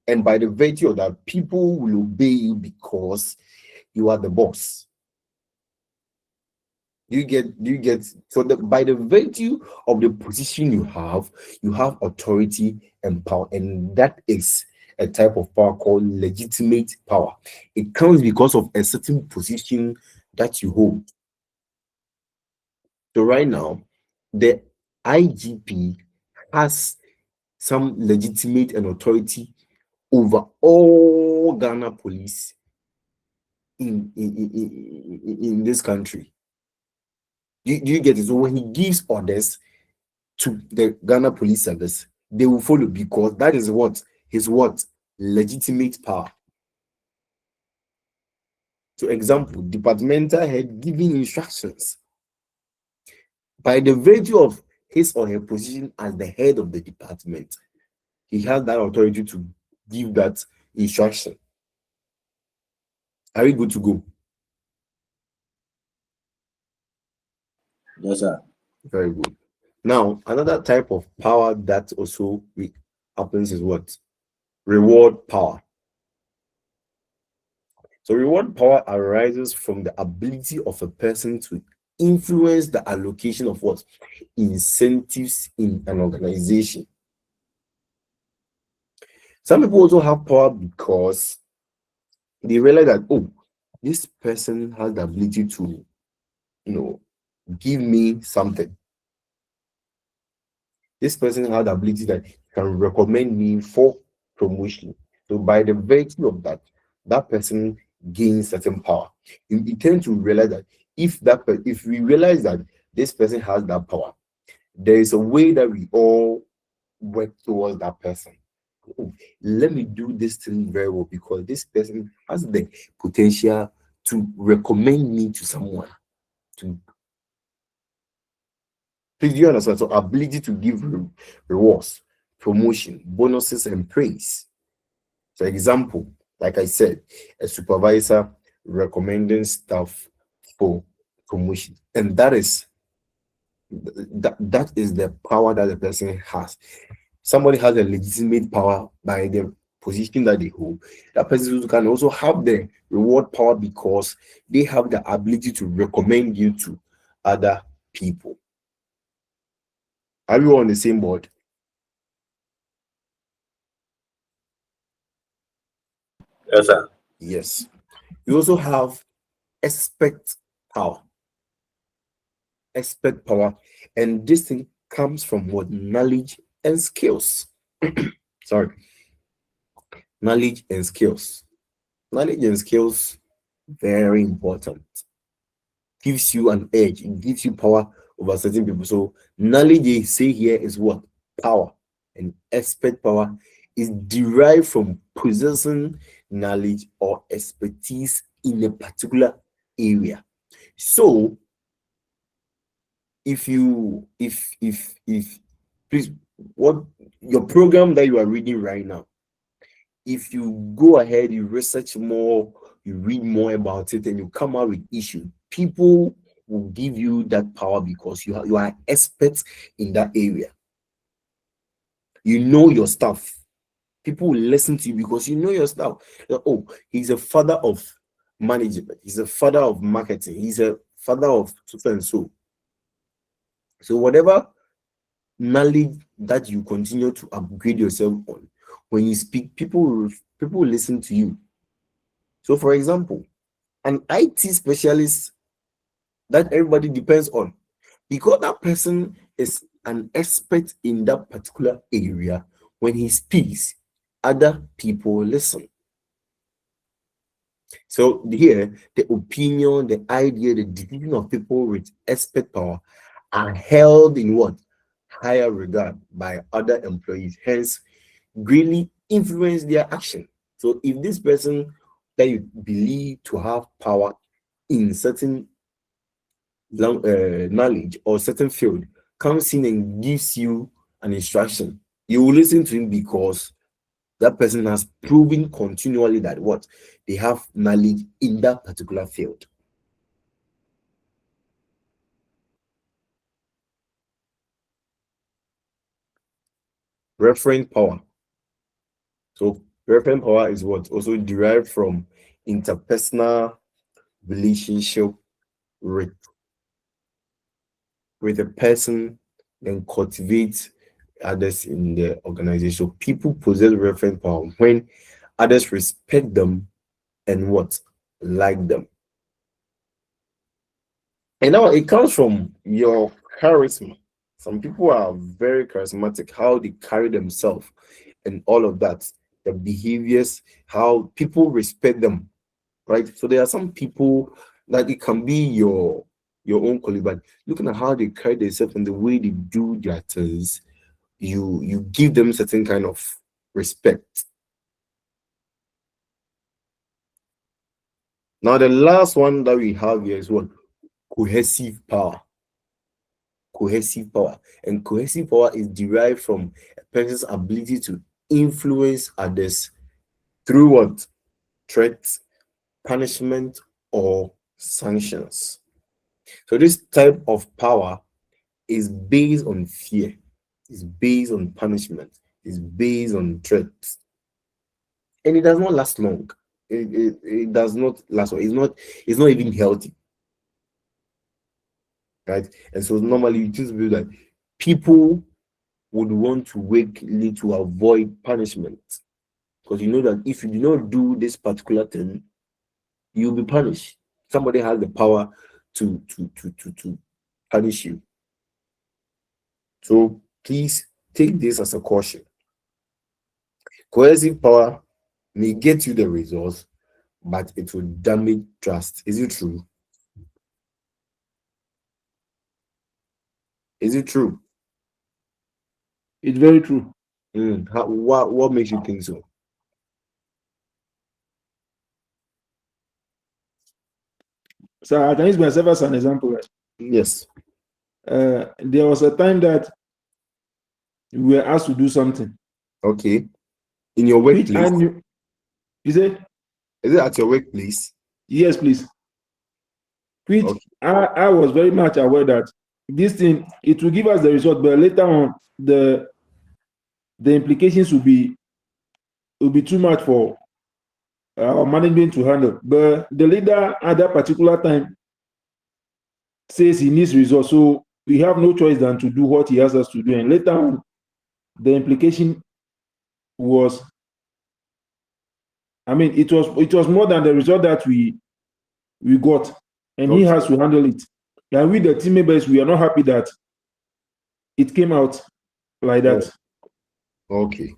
and by the virtue of that, people will obey you because you are the boss. Do you get so that by the virtue of the position you have authority and power, and that is a type of power called legitimate power. It comes because of a certain position that you hold. So right now, the IGP has some legitimate and authority over all Ghana police in this country. Do you get it? So when he gives orders to the Ghana Police Service, they will follow because that is what his what legitimate power. So, example, departmental head giving instructions by the virtue of his or her position as the head of the department, he has that authority to give that instruction. Are we good to go? Yes, sir. Very good. Now, another type of power that also happens is what? Reward power. So, reward power arises from the ability of a person to influence the allocation of what? Incentives in an organization. Some people also have power because they realize that, oh, this person has the ability to, give me something. This person has the ability that can recommend me for promotion. So by the virtue of that, that person gains certain power. You tend to realize that if we realize that this person has that power, there is a way that we all work towards that person. Oh, let me do this thing very well because this person has the potential to recommend me to someone. To Please, do you understand? So ability to give rewards, promotion, bonuses, and praise. For example, like I said, a supervisor recommending staff for promotion, and that is the power that the person has. Somebody has a legitimate power by the position that they hold. That person can also have the reward power because they have the ability to recommend you to other people. Are we all on the same board? Yes, sir. Yes. You also have expect power. Expect power. And this thing comes from what? Knowledge and skills. Sorry. Knowledge and skills. Knowledge and skills, very important. Gives you an edge. It gives you power over certain people. So knowledge they say here is what? Power. And expert power is derived from possessing knowledge or expertise in a particular area. So if please, what your program that you are reading right now, if you go ahead, you research more, you read more about it, and you come out with issue, people will give you that power because you are experts in that area. You know your stuff. People will listen to you because you know your stuff. Oh, he's a father of management. He's a father of marketing. He's a father of so and so. So whatever knowledge that you continue to upgrade yourself on, when you speak, people will listen to you. So, for example, an IT specialist that everybody depends on, because that person is an expert in that particular area, when he speaks, other people listen. So here, the opinion, the idea, the decision of people with expert power are held in what? Higher regard by other employees, hence greatly influence their action. So if this person that you believe to have power in certain knowledge or certain field comes in and gives you an instruction, you will listen to him because that person has proven continually that what they have knowledge in that particular field. Referent power. So referent power is what also derived from interpersonal relationship with a person, then cultivate others in the organization. People possess referent power when others respect them and what like them. And now it comes from your charisma. Some people are very charismatic, how they carry themselves and all of that, the behaviors, how people respect them, right? So there are some people that it can be your own colleague, but looking at how they carry themselves and the way they do their things, you give them certain kind of respect. Now the last one that we have here is what? Cohesive power. Cohesive power. And cohesive power is derived from a person's ability to influence others through what? Threats, punishment, or sanctions. So this type of power is based on fear, is based on punishment, is based on threats. And it does not last long. It does not last long. It's not even healthy. Right? And so normally you just believe that people would want to work to avoid punishment. Because you know that if you do not do this particular thing, you'll be punished. Somebody has the power to punish you. So please take this as a caution. Coercive power may get you the results, but it will damage trust. Is it true? Is it true? It's very true. What makes you think so? So I can use myself as an example. Right? Yes. There was a time that we were asked to do something. Okay. In your Which workplace? I knew. Is it? Is it at your workplace? Yes, please. Which Okay. I was very much aware that this thing, it will give us the result, but later on the implications will be too much for our management to handle. But the leader at that particular time says he needs results, so we have no choice than to do what he asks us to do. And later on, the implication was, I mean, it was more than the result that we got, and he has to handle it. And we, the team members, we are not happy that it came out like that. Okay.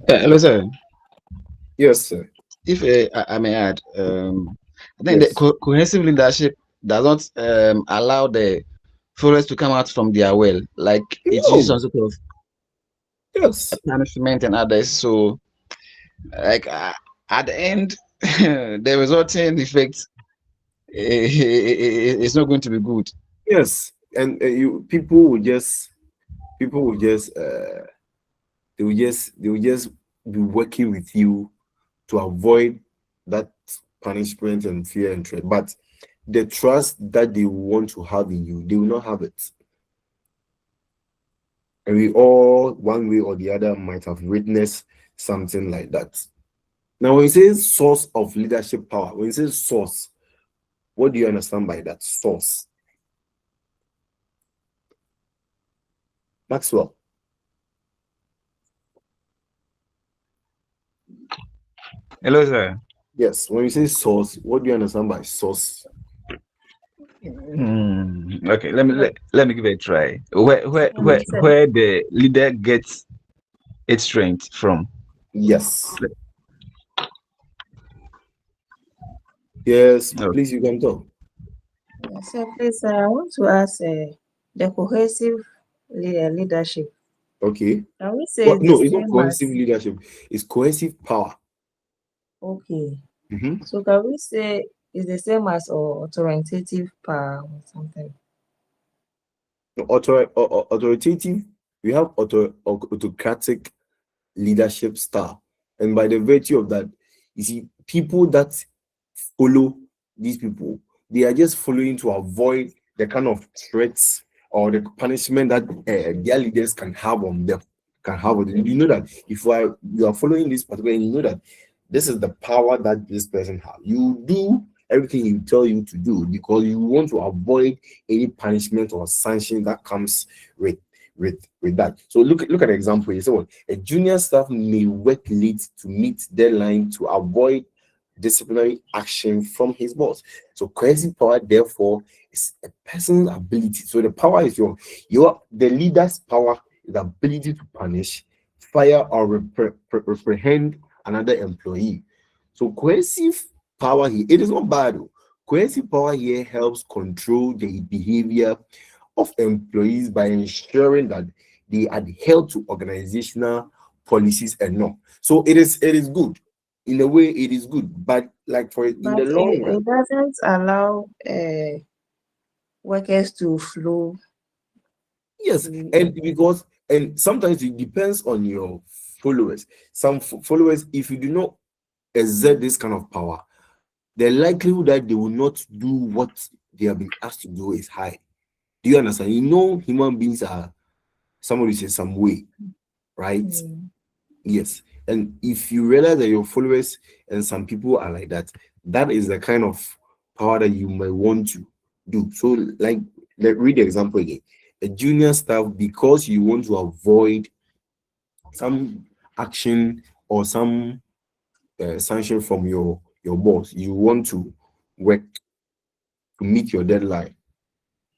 Hello, sir. Yes, sir. If I may add, I think Yes. the cohesive leadership does not allow the followers to come out from their well. Like it uses some sort of Yes. punishment and others. So, like at the end, the resulting effect is not going to be good. Yes. And people will just they will just be working with you to avoid that punishment and fear and threat, but the trust that they want to have in you, they will not have it. And we all, one way or the other, might have witnessed something like that. Now, when you say source of leadership power, when you say source, what do you understand by that? Source. Maxwell. Hello, sir. Yes, when you say source, what do you understand by source? Okay, let me give it a try. Where the leader gets its strength from? Yes. Yes, Okay. please, you can talk. So please, I want to ask the cohesive leadership. Okay. Can we say Well, it's the no, it's not same cohesive as leadership, it's cohesive power. okay? Mm-hmm. So can we say it's the same as authoritative power or something? Authoritative, we have autocratic leadership style, and by the virtue of that, you see, people that follow these people, they are just following to avoid the kind of threats or the punishment that their leaders can have on them. You know that if you are following this particular, and you know that this is the power that this person has, you do everything you tell you to do because you want to avoid any punishment or sanction that comes with that. So look at the example. You say, well, a junior staff may work late to meet deadline to avoid disciplinary action from his boss. So coercive power, therefore, is a person's ability. So the power is the leader's power is the ability to punish, fire, or reprehend another employee. So coercive power here, it is not bad. Coercive power here helps control the behavior of employees by ensuring that they adhere to organizational policies and norms. So it is good. In a way, it is good, but like in But the long run, it doesn't allow workers to flow. yes, and sometimes it depends on your followers. Some followers, if you do not exert this kind of power, the likelihood that they will not do what they have been asked to do is high. Do you understand? Human beings are, somebody says, some way, right? Yes. And if you realize that your followers and some people are like that, that is the kind of power that you might want to do. So, like, read the example again. A junior staff, because you want to avoid some action or some sanction from your boss, you want to work to meet your deadline,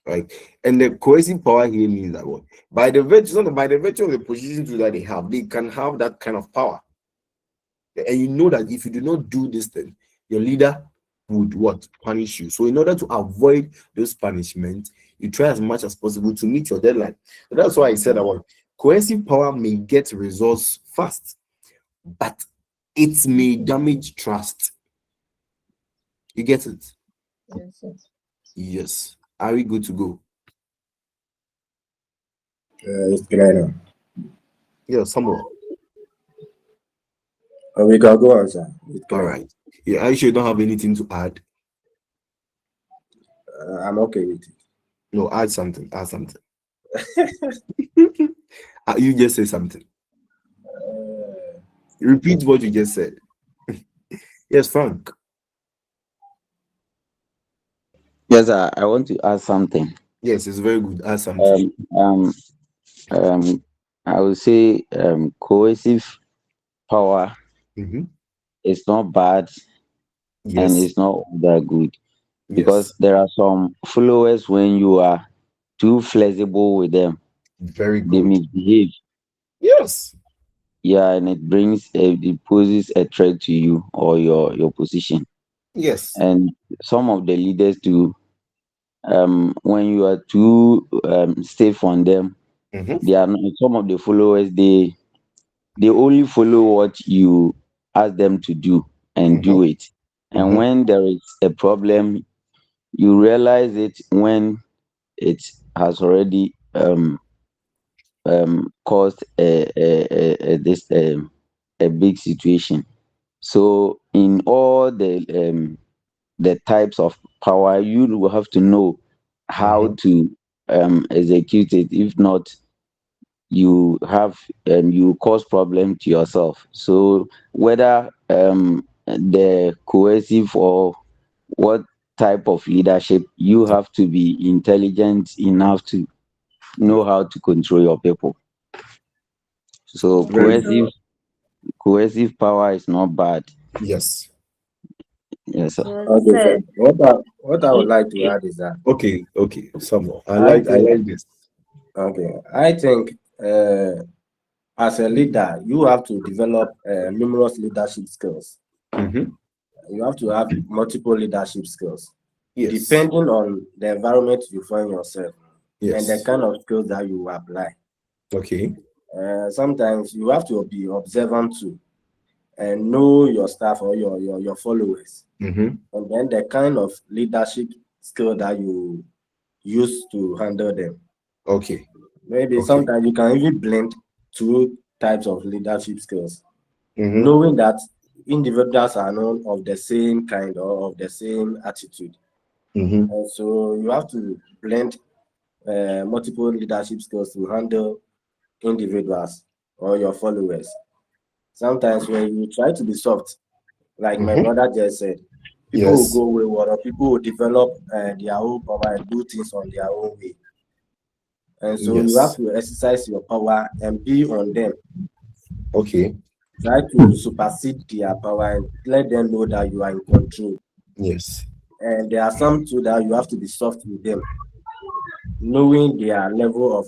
right? And the coercive power here means that what? By the virtue of the position that they have, they can have that kind of power. And you know that if you do not do this thing, your leader would what? Punish you. So in order to avoid those punishments, you try as much as possible to meet your deadline. So that's why I said that what coercive power may get results fast, but it may damage trust. You get it? Yes, yes. Yes. Are we good to go? It's clear now. Yeah, Samuel. We can go on, sir. It's All clear. right. Yeah, are you sure you don't have anything to add? I'm okay with it. No, add something. Add something. You just say something. Repeat what you just said. Yes, Frank. Yes, I want to add something. Yes, it's very good. Add something. Um, I would say cohesive power Mm-hmm. is not bad and Yes. it's not that good because Yes. there are some followers when you are too flexible with them, Very they good. misbehave. Yes. Yeah, and it poses a threat to you or your position. Yes. And some of the leaders too, when you are too stiff on them, Mm-hmm. they are not, some of the followers they only follow what you ask them to do and Mm-hmm. do it. And Mm-hmm. when there is a problem, you realize it when it has already caused a big situation. So in all the types of power, you will have to know how to execute it. If not, you have you cause problem to yourself. So whether the cohesive or what type of leadership, you have to be intelligent enough to know how to control your people. So Very good. cohesive power is not bad. Yes. Yes, sir. Okay, so what I would like to add is that Okay. Someone. I I think like this. I think as a leader, you have to develop numerous leadership skills. Mm-hmm. You have to have multiple leadership skills, Yes. depending on the environment you find yourself and the Yes. kind of skills that you apply. Okay. Sometimes you have to be observant too and know your staff or your followers, Mm-hmm. and then the kind of leadership skill that you use to handle them. Okay. Maybe Okay. sometimes you can even blend two types of leadership skills, Mm-hmm. knowing that individuals are known of the same kind or of the same attitude. Mm-hmm. And so you have to blend multiple leadership skills to handle individuals or your followers. Sometimes when you try to be soft, like my Mm-hmm. brother just said, people will Yes. go wayward or people will develop their own power and do things on their own way. And so you have Yes. to exercise your power and be on them. Okay. Try to supersede their power and let them know that you are in control. Yes. And there are some too that you have to be soft with them, knowing their level of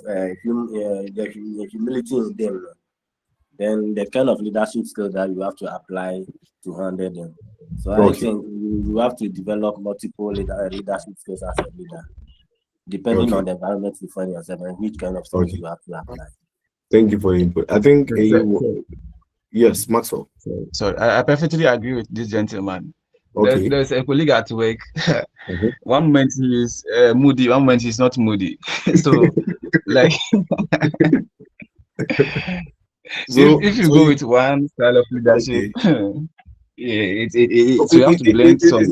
humility in them. Then the kind of leadership skills that you have to apply to handle them. So I Okay. think you have to develop multiple leadership skills as a leader, depending Okay. on the environment you find yourself and which kind of skills Okay. you have to apply. Thank you for your input. I think So, yes, Maxwell. so I perfectly agree with this gentleman. Okay. There's a colleague at work. Mhm. One moment he is moody, one moment he's not moody. So, like, if you So go you with one style of leadership, okay. yeah, So so you have to blend is some.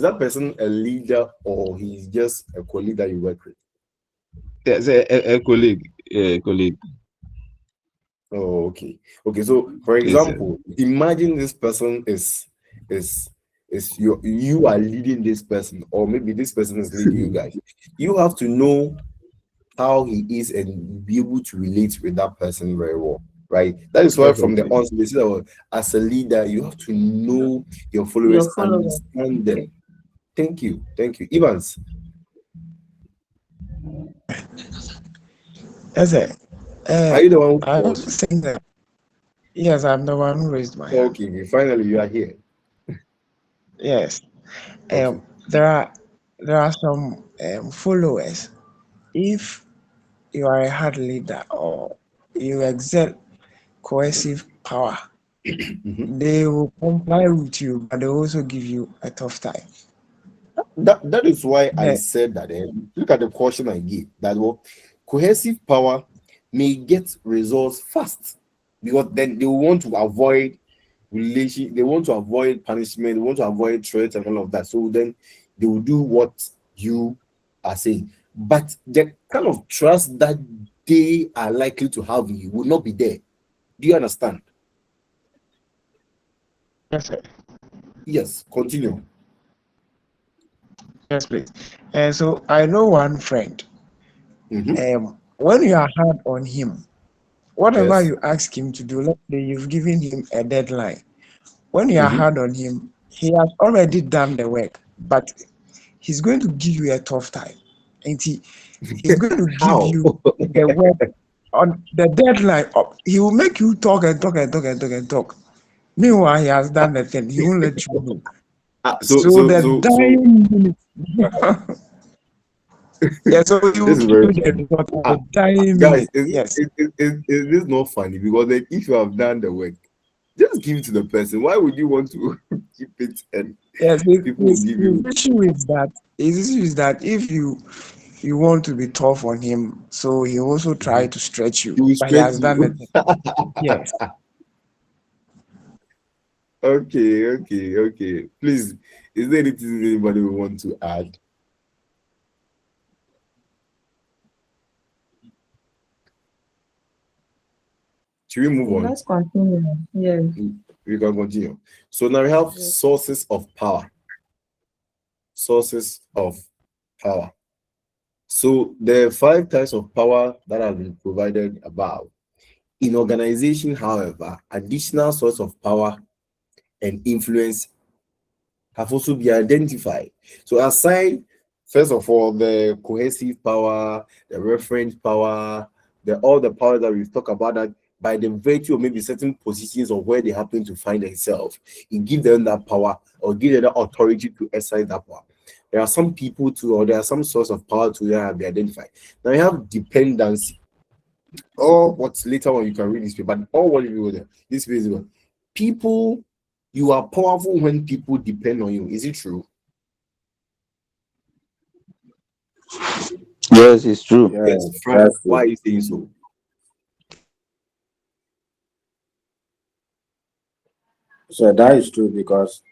that person a leader or he's just a colleague that you work with? There's a colleague. Oh, okay. Okay. So for Yes, example, imagine this person is you are leading this person, or maybe this person is leading you guys. You have to know how he is and be able to relate with that person very well, right? That is why from the definitely. onset they say that as a leader, you have to know your Your followers, follower. understand them. Thank you. Evans. Yes, sir. Are you the one who I called? was saying that, yes, I'm the one who raised my hand. Okay, finally you are here. Yes. Okay. There are some followers. If you are a hard leader or you exert coercive power, Mhm. they will comply with you, but they also give you a tough time. That is why I Yeah, said that. Look at the caution I gave. That cohesive power may get results fast because then they want to avoid they want to avoid punishment, they want to avoid threats and all of that. So then they will do what you are saying. But the kind of trust that they are likely to have in you will not be there. Do you understand? yes, sir. Yes, continue. Yes, please. And so I know one friend. Mm-hmm. When you are hard on him, whatever Yes. you ask him to do, let's say you've given him a deadline. When you are Mm-hmm. hard on him, he has already done the work, but he's going to give you a tough time. And he's going to give How? you the work on the deadline. He will make you talk and talk and talk and talk and talk. Meanwhile, he has done the thing. He won't let you know. So So so the so so dying minute. Yeah, so he will this is give very you the funny. result at the dying Guys, minute. Yes. is this not funny? Because then if you have done the work, just give it to the person. Why would you want to keep it and Yes, people will give his you? issue is that if you want to be tough on him, so he also try Mhm. to stretch you, He will but he stretch has done you. it. Yes. Okay. Please, is there anything anybody will want to add? Should we move on? Let's continue. Yes. We can continue. So now we have Yes. sources of power. Sources of power. So there are 5 types of power that have been provided above. In organization, however, additional source of power and influence have also been identified. So aside, first of all, the cohesive power, the reference power, all the power that we've talked about, that by the virtue of maybe certain positions or where they happen to find themselves, it gives them that power or give them that authority to exercise that power. There are some people too, or there are some source of power to that have been identified. Now you have dependency. Or what's later on you can read this paper, but all what you go there. This is one. People, you are powerful when people depend on you. Is it true? Yes, it's true. Yeah, Yes, Frank. that's Why true. are you saying so? So that is true because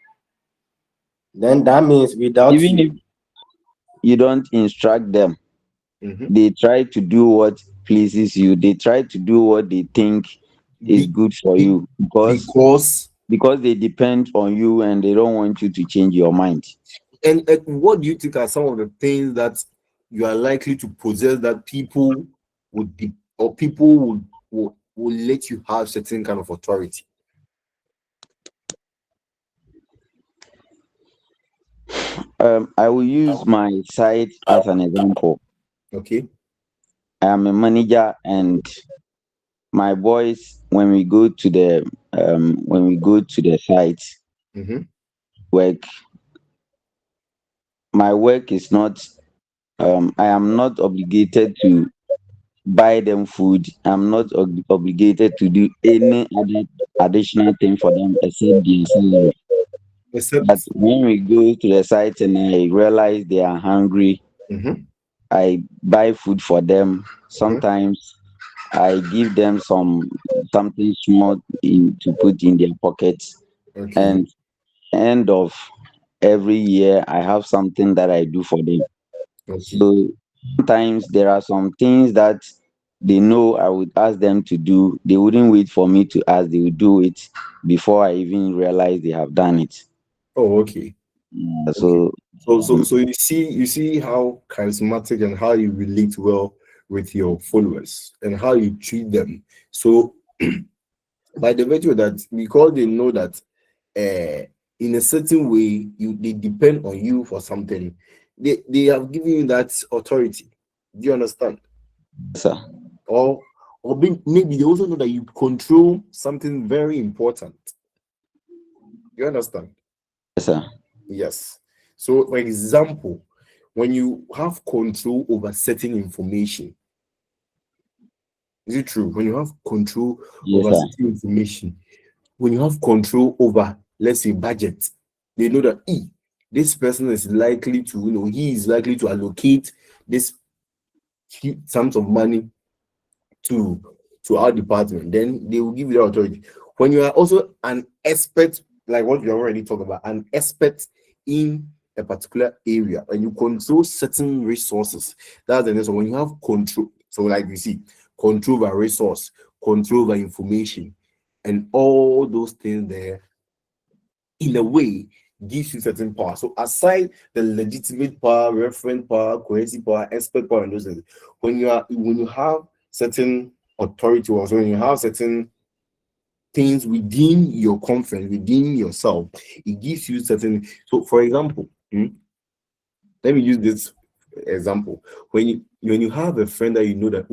then that means without Even if you, you don't instruct them, Mhm. they try to do what pleases you. They try to do what they think is Be, good for be, you because because they depend on you and they don't want you to change your mind. and what do you think are some of the things that you are likely to possess that people would be or people would let you have certain kind of authority? I will use my side as an example. Okay. I am a manager, and my boys, when we go to the site Mm-hmm. work, my work is not. I am not obligated to buy them food. I'm not obligated to do any other additional thing for them except their salary. But Except. when we go to the site and I realize they are hungry, Mm-hmm. I buy food for them. Mm-hmm. Sometimes I give them something small to put in their pockets. Okay. And end of every year, I have something that I do for them. Okay. So sometimes there are some things that they know I would ask them to do. They wouldn't wait for me to ask, they would do it before I even realize they have done it. Oh, okay. Okay. So, So you see how charismatic and how you relate well with your followers and how you treat them. So by the virtue of that, because they know that in a certain way they depend on you for something, they have given you that authority. Do you understand? sir, Maybe they also know that you control something very important. You understand? yes, sir, Yes. So, for example, when you have control over certain information, is it true? When you have control yes, over sir, certain information, when you have control over, let's say, budget, they know that this person is likely to, he is likely to allocate this sums of money to our department. Then they will give you the authority. When you are also an expert, like what you already talked about, an expert in a particular area, and you control certain resources, that's the next one. When you have control, so like you see, control over resource, control over information, and all those things there, in a way, gives you certain power. So aside the legitimate power, referent power, cohesive power, expert power, and those things, when you have certain authority, or when you have certain things within your conference, within yourself, it gives you certain. So, for example, let me use this example. When you have a friend that you know that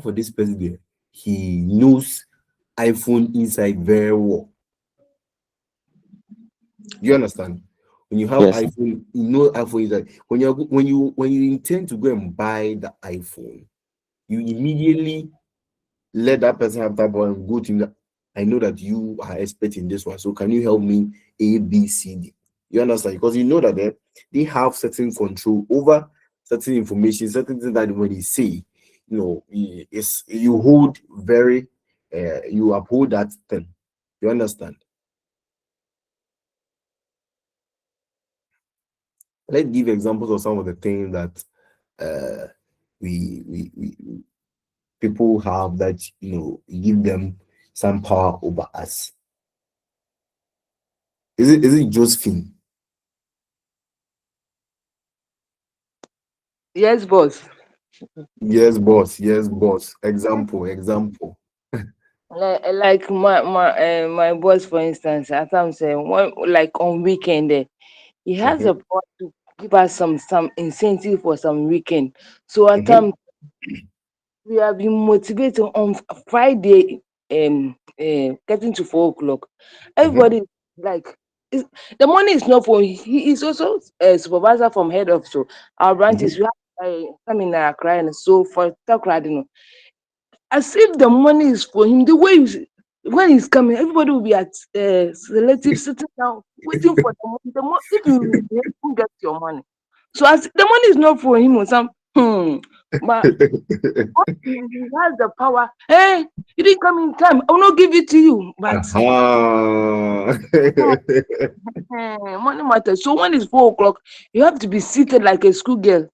for this person there, he knows iPhone inside very well. You understand? When you have yes, sir, iPhone, you know iPhone is like when you intend to go and buy the iPhone, you immediately let that person have that boy and go to him that I know that you are expert in this one. So can you help me A, B, C, D? You understand? Because you know that they have certain control over certain information, certain things that when they say, it's you hold very you uphold that thing. You understand? let's give examples of some of the things that we people have that give them some power over us. Is it Josephine? Yes, boss. Yes, boss. Yes, boss. Example. Like my boss, for instance, at times one like on weekend, he has a power to give us some incentive for some weekend. So at times we have been motivated on Friday, getting to 4 o'clock. Everybody like the money is not for he is also a supervisor from head of so our branches. We have some in Accra, and so for Takrady, as if the money is for him. The way when he's coming, everybody will be at selective sitting down waiting for the money. If you misbehave, you get your money. So as the money is not for him or some but he has the power. Hey, you didn't come in time. I will not give it to you. But money matters. So when it's 4 o'clock, you have to be seated like a schoolgirl,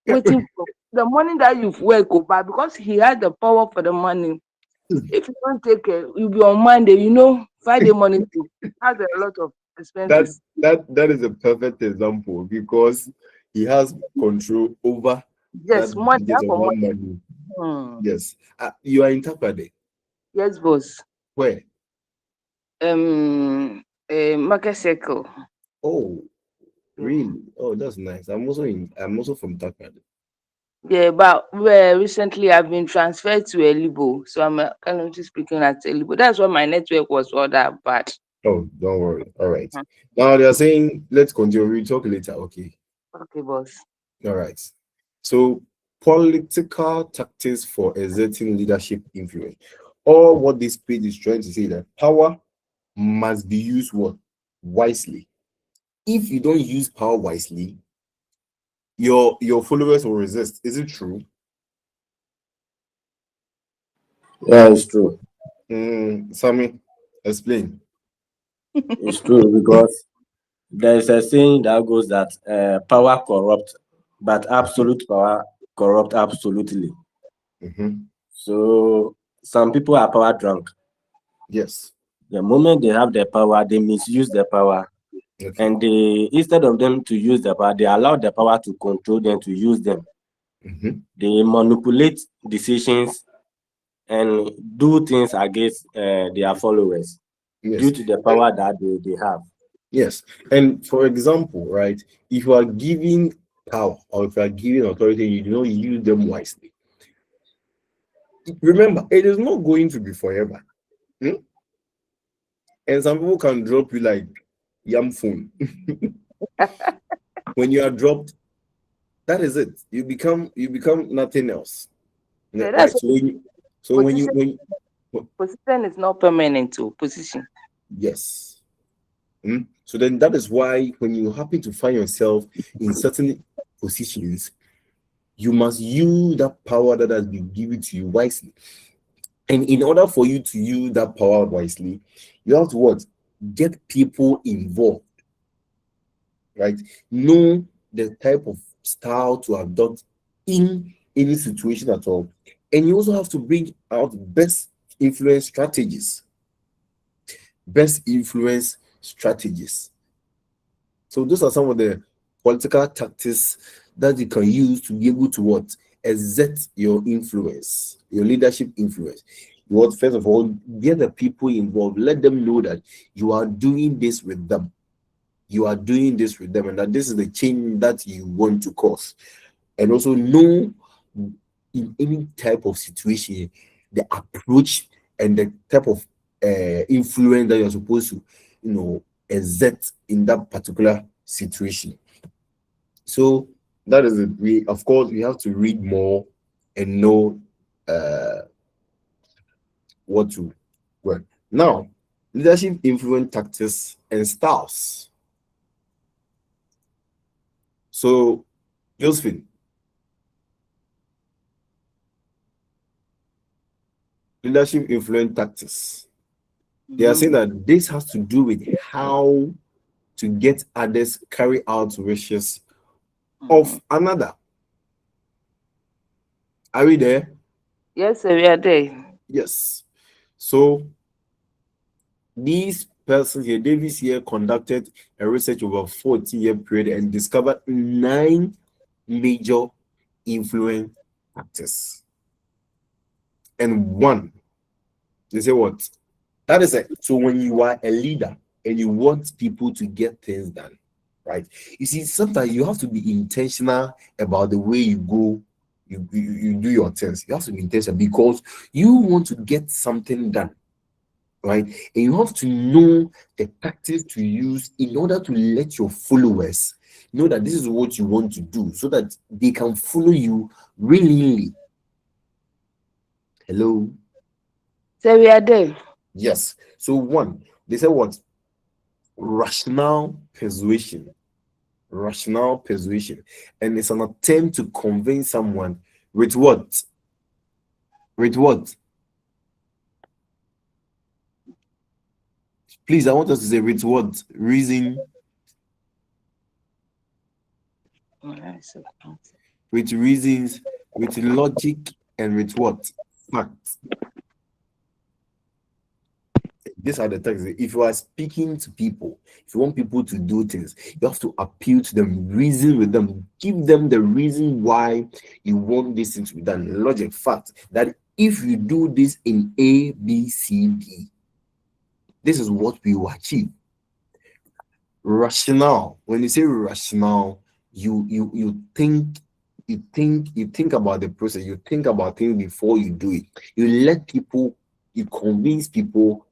waiting for the money that you've worked over because he has the power for the money. If you don't take care, you'll be on Monday. Friday morning too has a lot of expenses. That is a perfect example because he has control over Yes, that money budget of for one money. money. Yes. You are in Takrady. Yes, boss. Where? Market circle. Oh, really? Oh, that's nice. I'm also from Takrady. Yeah, but recently I've been transferred to Elibo, so I'm currently speaking at Elibo. That's why my network was all that bad. Oh, don't worry. All right. Now they are saying let's continue. We'll talk later. Okay. Okay, boss. All right. So political tactics for exerting leadership influence. Or what this page is trying to say that power must be used what? Wisely. If you don't use power wisely, your followers will resist. Is it true? Yeah, it's true. Sammy, explain. It's true because there is a saying that goes that power corrupt, but absolute power corrupt absolutely. So some people are power drunk. Yes. The moment they have the power, they misuse the power. Okay. And they, instead of them to use the power, they allow the power to control them, to use them. They manipulate decisions and do things against their followers due to the power that they have. Yes. And for example, right, if you are giving power or if you are giving authority, you do not use them wisely. Remember, it is not going to be forever. And some people can drop you like yam phone. When you are dropped, that is it. You become nothing else. Yeah, Right. Position is not permanent to position. Yes. So then that is why when you happen to find yourself in certain positions, you must use that power that has been given to you wisely. And in order for you to use that power wisely, you have to what? Get people involved. Right? Know the type of style to adopt in any situation at all. And you also have to bring out best influence strategies. Best influence strategies. So those are some of the political tactics that you can use to be able to what? Exert your influence, your leadership influence. What first of all, get the people involved, let them know that you are doing this with them. You are doing this with them, and that this is the change that you want to cause. And also know in any type of situation the approach and the type of influence that you're supposed to exert in that particular situation. So that is it. We of course we have to read more and know what to work. Now, leadership influence tactics and styles. So, Josephine, leadership influence tactics. They are saying that this has to do with how to get others carry out wishes of another. Are we there? Yes, sir, we are there. Yes. So these persons here, Davis here, conducted a research over a 40-year period and discovered 9 major influence factors. And one, they say what? That is it. So when you are a leader and you want people to get things done, right? You see, sometimes you have to be intentional about the way you go, you do your things. You have to be intentional because you want to get something done, right? And you have to know the tactics to use in order to let your followers know that this is what you want to do so that they can follow you willingly. Hello? So we are there. Yes. So one, they said what? Rational persuasion. Rational persuasion. And it's an attempt to convince someone with what? With what? Please, I want us to say with what? Reason. With reasons, with logic, and with what? Facts. These are the things. If you are speaking to people, if you want people to do things, you have to appeal to them, reason with them, give them the reason why you want this thing to be done. Logic, fact, that if you do this in A, B, C, D, this is what we will achieve. Rational. When you say rational, you think about the process, you think about things before you do it. You let people, you convince people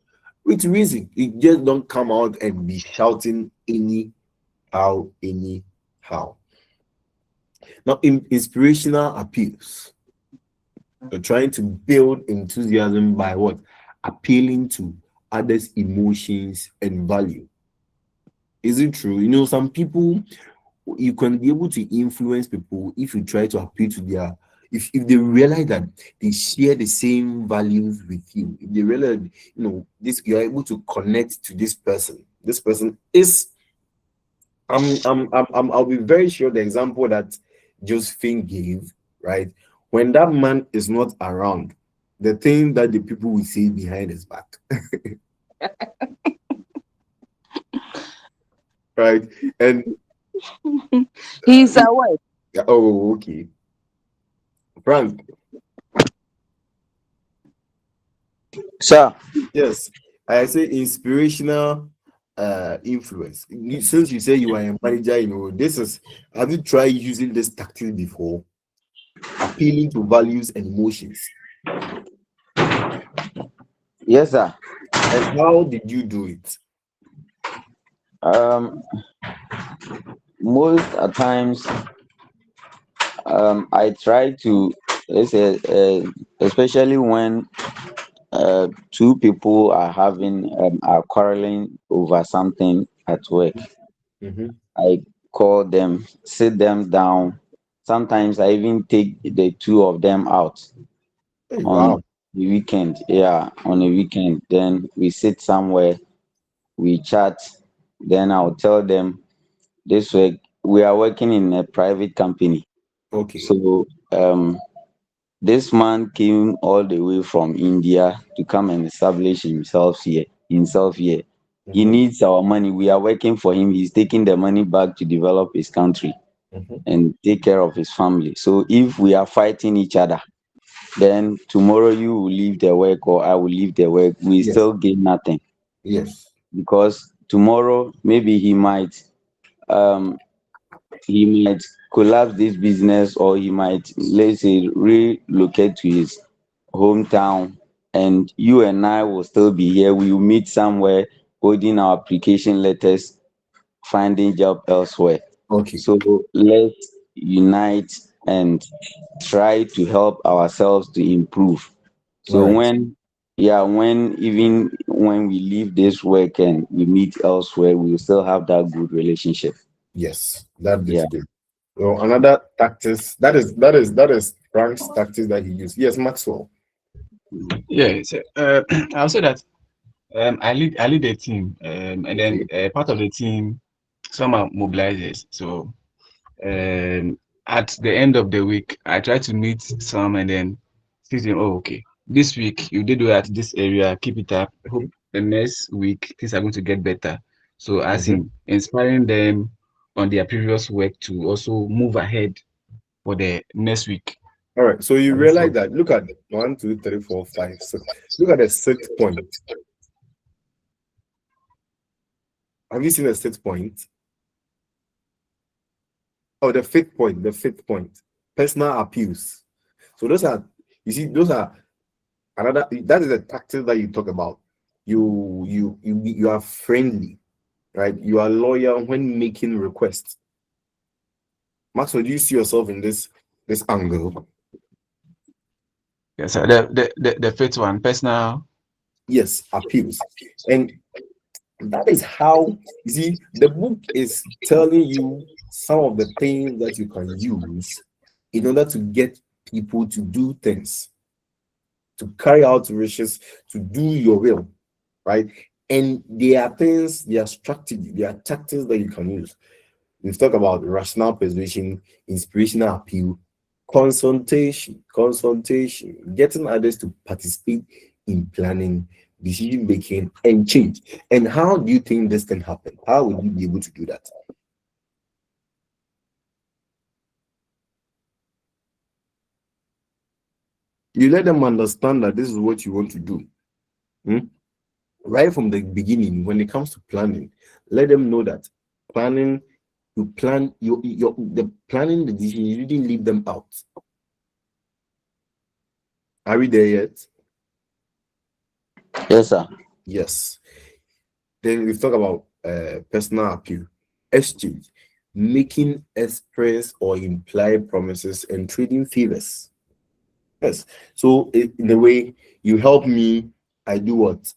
with reason. You just don't come out and be shouting anyhow. Now, in inspirational appeals, you're trying to build enthusiasm by what? Appealing to others' emotions and value. Is it true? You know, some people, you can be able to influence people if you try to appeal to their, if they realize that they share the same values with you, if they realize, you know, this, you are able to connect to this person. This person is, I'll be very sure the example that Josephine gave, right? When that man is not around, the thing that the people will say behind his back. Right? And He's aware. oh, okay. Frank. Sir. Yes, I say inspirational influence. Since you say you are a manager, you know, this is, have you tried using this tactic before? Appealing to values and emotions. Yes, sir. And how did you do it? Most at times, I try to, let's say, especially when two people are having are quarreling over something at work. Mm-hmm. I call them, sit them down. Sometimes I even take the two of them out Hey, on wow. the weekend. Yeah, on a weekend. Then we sit somewhere, we chat. Then I'll tell them this week we are working in a private company. Okay. So this man came all the way from India to come and establish himself here. He Mm-hmm. needs our money. We are working for him. He's taking the money back to develop his country Mm-hmm. and take care of his family. So if we are fighting each other, then tomorrow you will leave the work or I will leave the work. We Yes. still gain nothing Yes. because tomorrow maybe um he might collapse this business or he might, let's say, relocate to his hometown, and you and I will still be here. We will meet somewhere, holding our application letters, finding job elsewhere. Okay. So let's unite and try to help ourselves to improve. All So right. even when we leave this work and we meet elsewhere, we will still have that good relationship. Yes, that is Yeah. good. So another tactics, that is Frank's tactics that he used. Yes, Maxwell. Yeah, so, I'll say that I lead a team, and then Okay. part of the team, some are mobilizers. So at the end of the week, I try to meet some and then see them. Oh, okay, this week you did well at this area. Keep it up. Hope the next week things are going to get better. So as in inspiring them on their previous work to also move ahead for the next week. All right. So you As I realize said. that. Look at 1, 2, 3, 4, 5, 6. Look at the 6th point. Have you seen the 6th point? Oh, the 5th point. The 5th point. Personal appeals. So those are, you see, those are another. That is the tactics that you talk about. You are friendly, right? You are loyal when making requests. Maxwell, do you see yourself in this angle? Yes, sir. The fifth one, personal. Yes, appeals. And that is how, you see, the book is telling you some of the things that you can use in order to get people to do things, to carry out wishes, to do your will, right? And there are things, there are strategies, there are tactics that you can use. We've talked about rational persuasion, inspirational appeal, consultation, getting others to participate in planning, decision making, and change. And how do you think this can happen? How will you be able to do that? You let them understand that this is what you want to do. Right from the beginning, when it comes to planning, let them know that planning, you plan the planning the decision, you didn't leave them out. Are we there yet? Yes, sir. Yes. Then we've talked about personal appeal, exchange, making express or implied promises and trading favors. Yes. So in a way, you help me, I do what?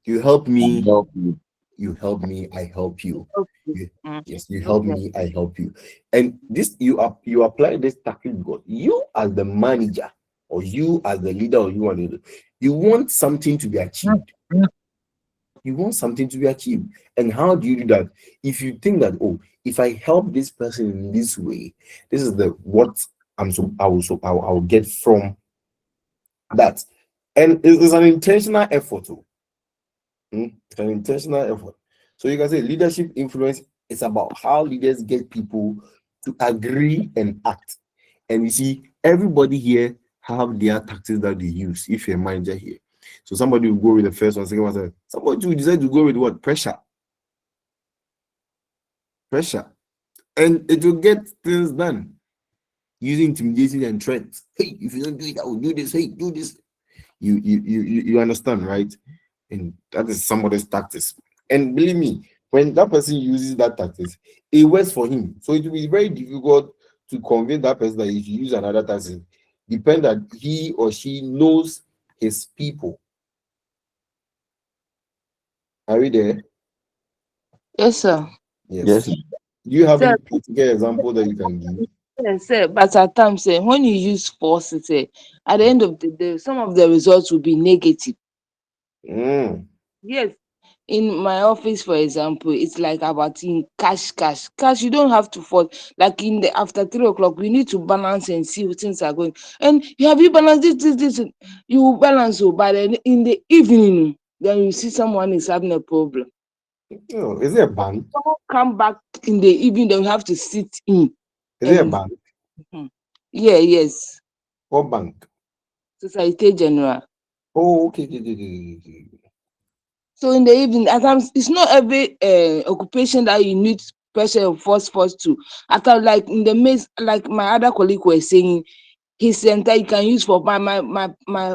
You help me, Help you. you help me, I help you. Okay. Yes, you help me, I help you. And this you apply this tactic because you as the manager or you as the leader or you want something to be achieved. You want something to be achieved. And how do you do that? If you think that, oh, if I help this person in this way, this is the what I will get from that. And it's an intentional effort. It's an intentional effort. So you can say leadership influence is about how leaders get people to agree and act. And you see, everybody here have their tactics that they use. If you're a manager here, so somebody will go with the first one, second one, third. Somebody will decide to go with what? Pressure. And it will get things done using intimidation and threats. Hey, if you don't do it, I will do this. Hey, do this. You understand, right? And that is somebody's tactics. And believe me, when that person uses that tactics, it works for him. So it will be very difficult to convince that person that he should use another tactic. Depend that he or she knows his people. Are we there? Yes, sir. Yes. Do you have Sir, any practical example that you can give? yes, sir. But at times, when you use force, at the end of the day, some of the results will be negative. Yes. In my office, for example, it's like about in cash. You don't have to force. Like in the after 3 o'clock, we need to balance and see how things are going. And you balanced this. You will balance, but then in the evening, then you see someone is having a problem. Oh, is it a bank? Someone come back in the evening, then you have to sit in. Is it a bank? Yeah, yes. What bank? Societe General. Oh, okay. So in the evening, at times it's not every occupation that you need pressure or force to. At times, like in the maze, like my other colleague was saying, his center you can use for my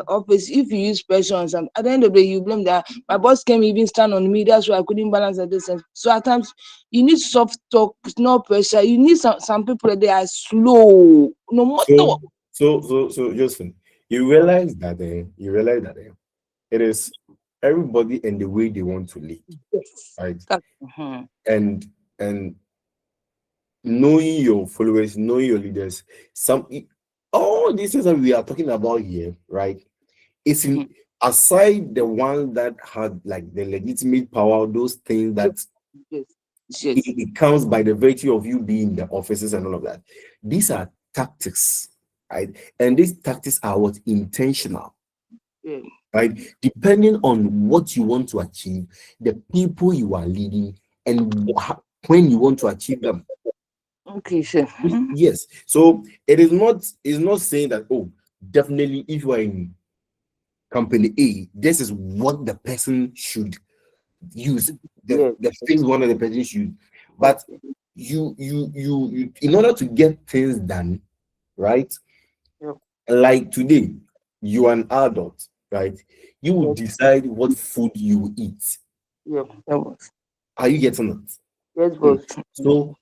office. If you use pressure on some, at the end of the day, you blame that my boss came even stand on me. That's why I couldn't balance at this. So at times you need soft talk, no pressure. You need some people that they are slow, no matter what. So Justin, you realize that it is everybody and the way they want to lead, Yes. right? And knowing your followers, knowing your leaders, all these things that we are talking about here, right? It's in aside the ones that had like the legitimate power, those things that Yes. It counts by the virtue of you being in the offices and all of that. These are tactics, right? And these tactics are what intentional, Yeah. right? Depending on what you want to achieve, the people you are leading, and when you want to achieve them. Okay, sure. Yes. So it's not saying that, oh, definitely if you are in company A, this is what the person should use. The things one of the person should. But you in order to get things done, right? Yep. Like today, you are an adult, right? You will decide what food you will eat. Yep. That was. Are you getting it? Yes, boss. So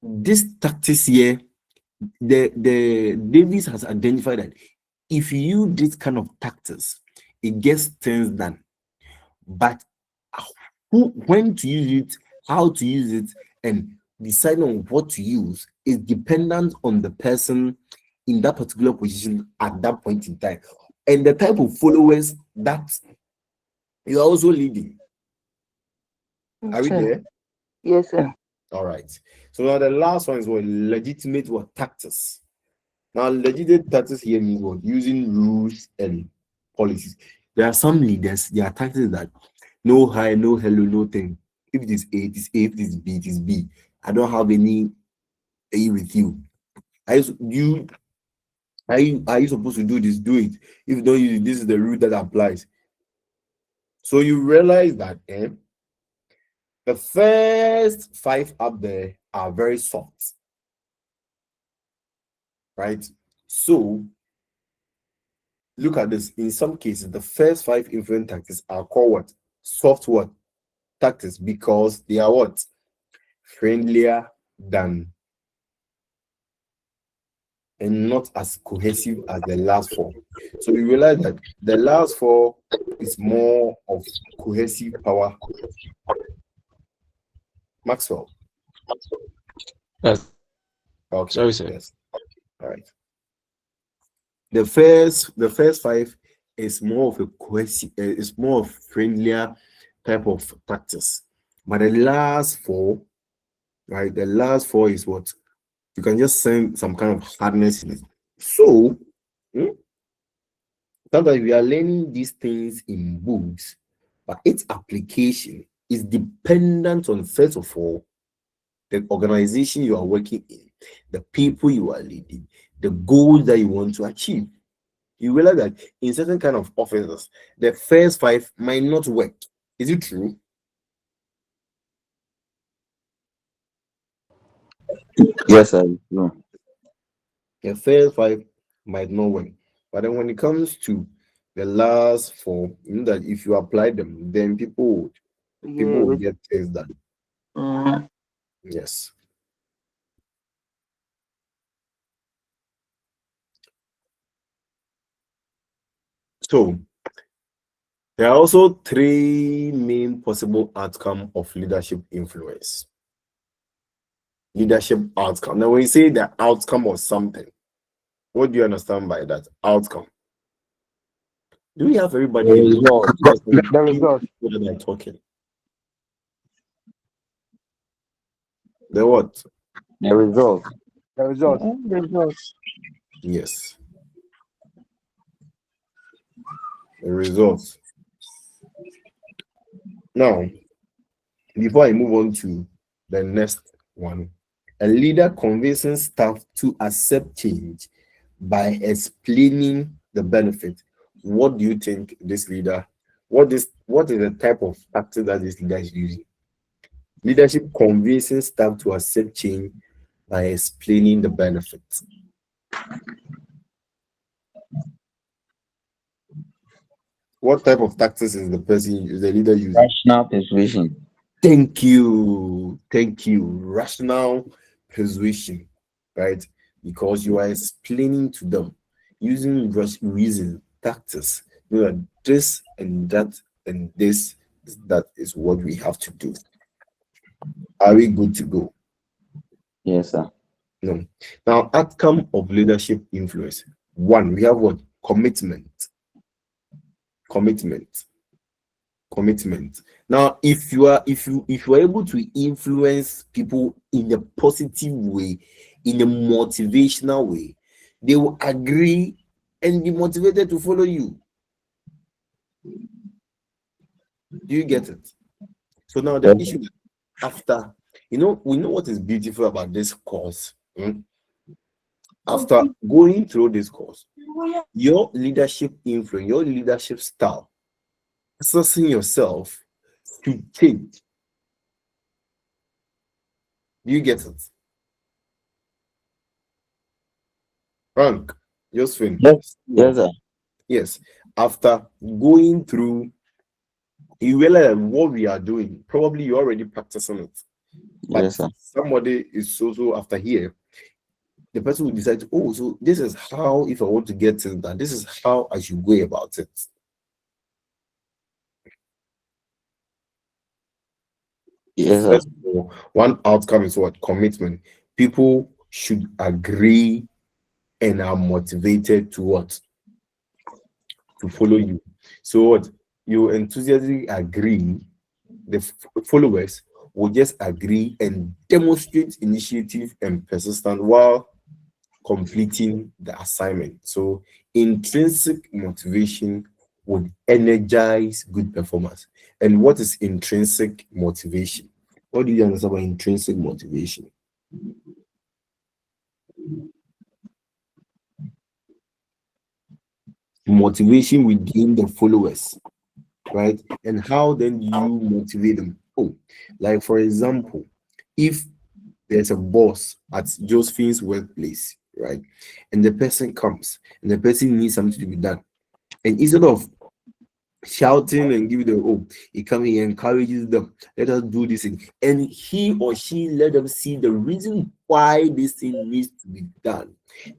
this tactics here, the Davis has identified that if you use this kind of tactics, it gets things done. But when to use it, how to use it, and decide on what to use is dependent on the person in that particular position at that point in time, and the type of followers that you're also leading. Are we there? Yes, sir. All right. So now the last one is what legitimate what tactics. Now legitimate tactics here means what using rules and policies. There are some leaders, there are tactics that no hi, no hello, no thing. If it is A, it is A. If it is B, it is B. I don't have any A with you. Are you supposed to do this? Do it. If you don't use it, this is the rule that applies. So you realize that the first 5 up there are very soft, right? So look at this. In some cases, the first 5 influence tactics are called what? Soft what? Tactics, because they are what? Friendlier than and not as cohesive as the last 4. So we realize that the last 4 is more of cohesive power. Maxwell. Yes. Okay. Sorry, sir. Yes. All right. The first 5 is more of a cohesive, it's more of friendlier type of tactics. But the last 4, right? The last 4 is what you can just send some kind of hardness in it. So sometimes we are learning these things in books, but its application is dependent on, first of all, the organization you are working in, the people you are leading, the goals that you want to achieve. You realize that in certain kind of offices, the first 5 might not work. Is it true? Yes, I know. The first 5 might not work. But then when it comes to the last 4, you know that if you apply them, then people will get things done. Yes. So there are also 3 main possible outcomes of leadership influence. Leadership outcome. Now, when you say the outcome of something, what do you understand by that outcome? Do we have everybody? The result. The result. What am I talking? The what? The result. The result. The results. Yes. The results. Now, before I move on to the next one, a leader convincing staff to accept change by explaining the benefit. What do you think this leader, what is the type of tactic that this leader is using? Leadership convincing staff to accept change by explaining the benefits. What type of tactics is the leader using? Rational persuasion. Thank you. Rational persuasion, right? Because you are explaining to them using reason, tactics. You know that this and that and this, that is what we have to do. Are we good to go? Yes, sir. No. Now, outcome of leadership influence. 1, we have what? Commitment. commitment. Now, if you are able to influence people in a positive way, in a motivational way, they will agree and be motivated to follow you. Do you get it? So now the issue after, we know what is beautiful about this course. After going through this course, your leadership influence, your leadership style, assessing yourself to change. Do you get it? Frank, Josephine. Yes, sir. Yes. After going through, you realize what we are doing. Probably you're already practicing it. But Yes, sir. somebody is also after here, the person will decide, oh, so this is how, if I want to get it done, this is how I should go about it. Yes, sir. First of all, one outcome is what? Commitment. People should agree and are motivated to what? To follow you. So what? You enthusiastically agree, the followers will just agree and demonstrate initiative and persistence while completing the assignment. So intrinsic motivation would energize good performance. And what is intrinsic motivation? What do you understand about intrinsic motivation? Motivation within the followers, right? And how then you motivate them? Oh, like for example, if there's a boss at Josephine's workplace, right? And the person comes and the person needs something to be done. And instead of shouting and giving them, oh, he comes, he encourages them, let us do this thing. And he or she let them see the reason why this thing needs to be done.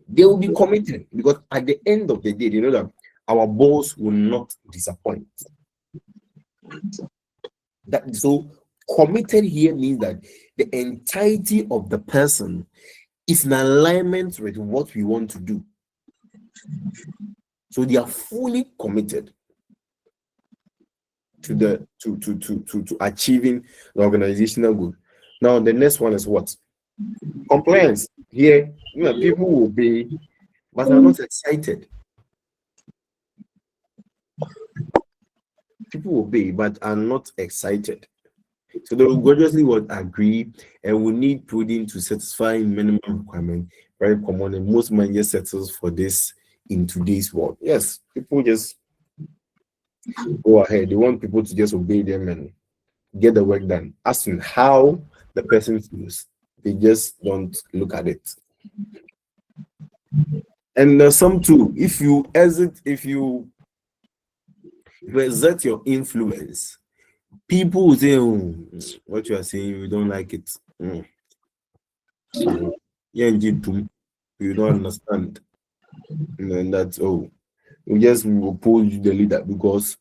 They will be committed because at the end of the day, they know that our boss will not disappoint. That so committed here means that the entirety of the person is in alignment with what we want to do. So they are fully committed to the to achieving the organizational goal. Now the next one is what? Compliance. Here, people will be, but are not excited. People will be, but are not excited. So they will gradually would agree and will need pudding to satisfy minimum requirement. Very common, and most managers settles for this in today's world. Yes, people just go ahead. They want people to just obey them and get the work done. As in how the person feels, they just don't look at it. And some too, if you exert your influence, people will say, oh, what you are saying, we don't like it. So, yeah, you don't understand. And then that's, oh, we just oppose you, the leader, because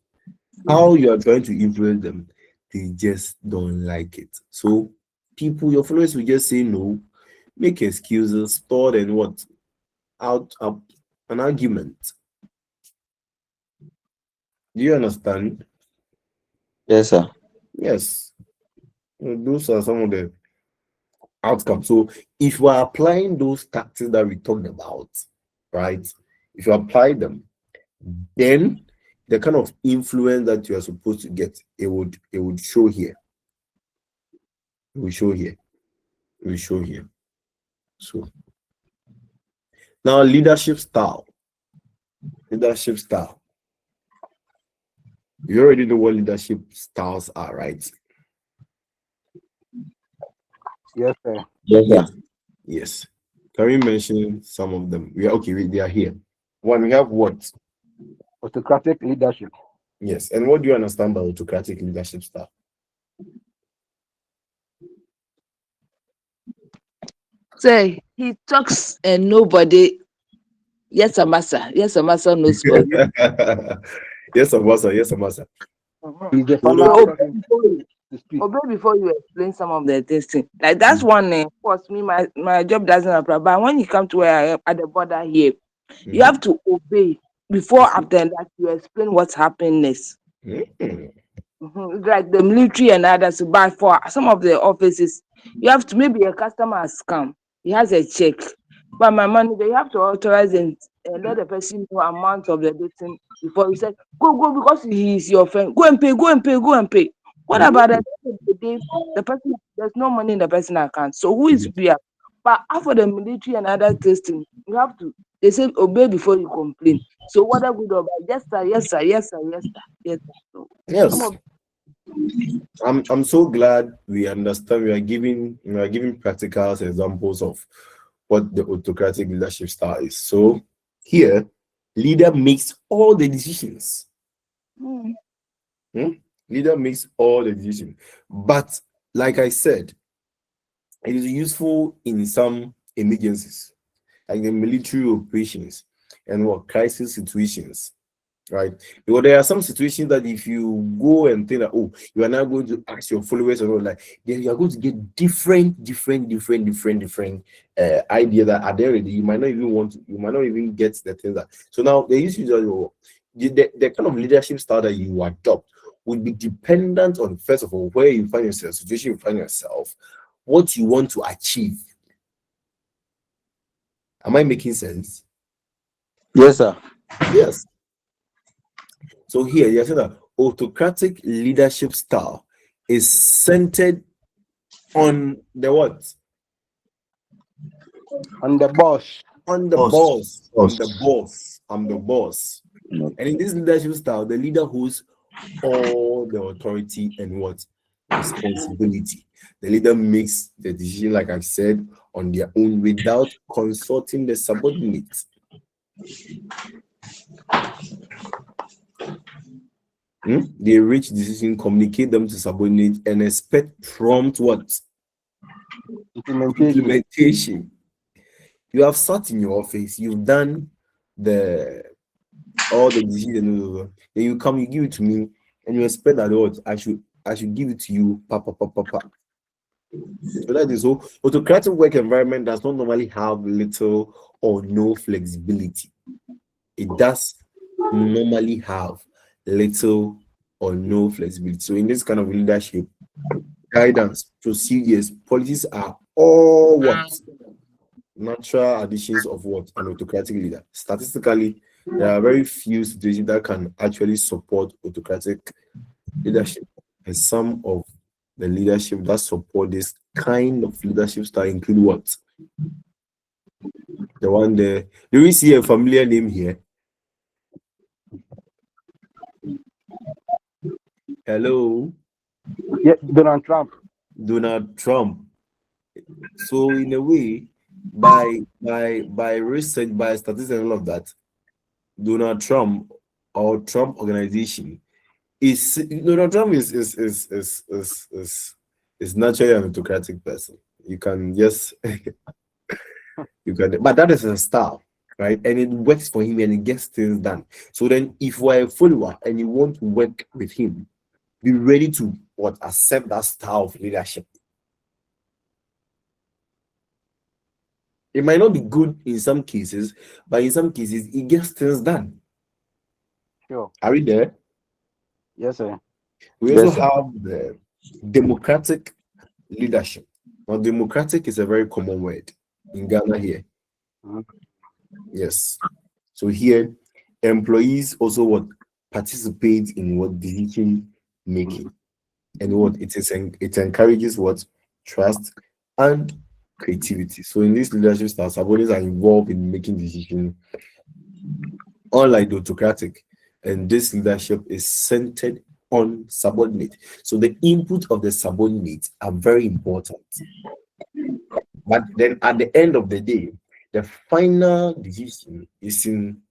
how you are trying to influence them, they just don't like it. So, people, your followers will just say no, make excuses, store and what? Out up an argument. Do you understand? Yes, sir. Yes. Those are some of the outcomes. So if we are applying those tactics that we talked about, right? If you apply them, then the kind of influence that you are supposed to get, it would show here. It will show here. It will show here. So now leadership style. Leadership style. You already know what leadership styles are, right? Yes, sir. Yes, sir. Yes. Can we mention some of them? We are okay, they are here. One, we have what? Autocratic leadership. Yes. And what do you understand by autocratic leadership style? Say he talks and nobody. Yes, sir, master. Yes, sir, master knows well. Yes, Amasa. Yes, Amasa. He's the So farmer So talking to speak. obey before you explain some of the things. Like that's one of course, me, my job doesn't apply. But when you come to where I am at the border here, you have to obey before after that you explain what's happening next. Mhm. Like the military and others. But for some of the offices, you have to, maybe a customer has come, he has a check. But my manager, you have to authorize and let the person know amount of the thing before you say, go, because he is your friend. Go and pay, go and pay, go and pay. What about at the end of the day, the person, there's no money in the person account. So who is we are? But after the military and other testing, you have to, they say obey before you complain. So whether good or bad, yes sir, yes sir, yes sir, yes sir, yes sir. So some Yes. of I'm so glad we understand. We are giving practical examples of what the autocratic leadership style is. So here, leader makes all the decisions. Hmm. Leader makes all the decisions. But like I said, it is useful in some emergencies, like the military operations and what crisis situations, right? Because there are some situations that if you go and think that, oh, you are now going to ask your followers or like, then you are going to get different idea that at the end of the day, you might not even you might not even get the things that. So now the issue is that the kind of leadership style that you adopt would be dependent on, first of all, where you find yourself, situation you find yourself, what you want to achieve. Am I making sense? Yes, sir. Yes. So here you said that autocratic leadership style is centered on the what? On the boss. On the boss. On the boss. I'm the boss. No. And in this leadership style, the leader holds all the authority and what? Responsibility. The leader makes the decision, like I said, on their own without consulting the subordinates. They reach decision, communicate them to subordinates, and expect prompt what? Implementation. You have sat in your office, you've done all the decisions, then you come, you give it to me, and you expect that what I should give it to you, papa. So that is so. Autocratic work environment does not normally have little or no flexibility. It does normally have little or no flexibility. So in this kind of leadership, guidance, procedures, policies are all what? Natural additions of what? An autocratic leader. Statistically, there are very few situations that can actually support autocratic leadership. And some of the leadership that support this kind of leadership style include what? The one there. Do we see a familiar name here? Hello? Yeah, Donald Trump. Donald Trump. So in a way, by research, by statistics and all of that, Donald Trump or Trump organization is Donald Trump is naturally an autocratic person. You can just but that is a style, right? And it works for him and it gets things done. So then if we're a follower and you want to work with him, be ready to accept that style of leadership. It might not be good in some cases, but in some cases it gets things done. Sure. Are we there? Yes, sir. We Yes, also sir. have the democratic leadership. Now, democratic is a very common word in Ghana here. Yes. So here, employees also participate in decision making, and it encourages trust and creativity. So in this leadership style, subordinates are involved in making decisions, unlike the autocratic, and this leadership is centered on subordinate. So the input of the subordinates are very important. But then at the end of the day, the final decision is in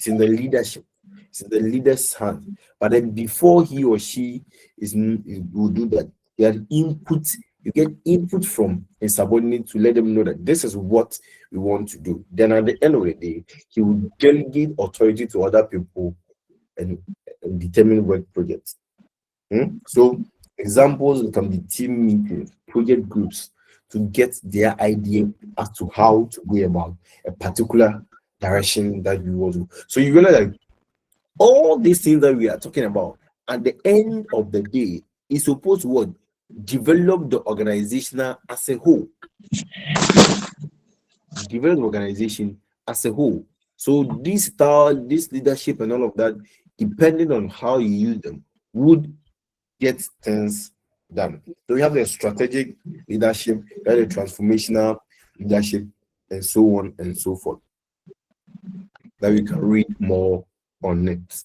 the leadership. It's in the leader's hand. But then before he or she will do that, you get input from a subordinate to let them know that this is what we want to do. Then at the end of the day, he will delegate authority to other people and determine work projects. So examples can be team meetings, project groups, to get their idea as to how to go about a particular direction that you want to. So you realize that all these things that we are talking about at the end of the day, it's supposed to what? Develop the organizational as a whole. Develop the organization as a whole. So this style, this leadership, and all of that, depending on how you use them, would get things done. So we have the strategic leadership, we have the transformational leadership, and so on and so forth. That we can read more on it.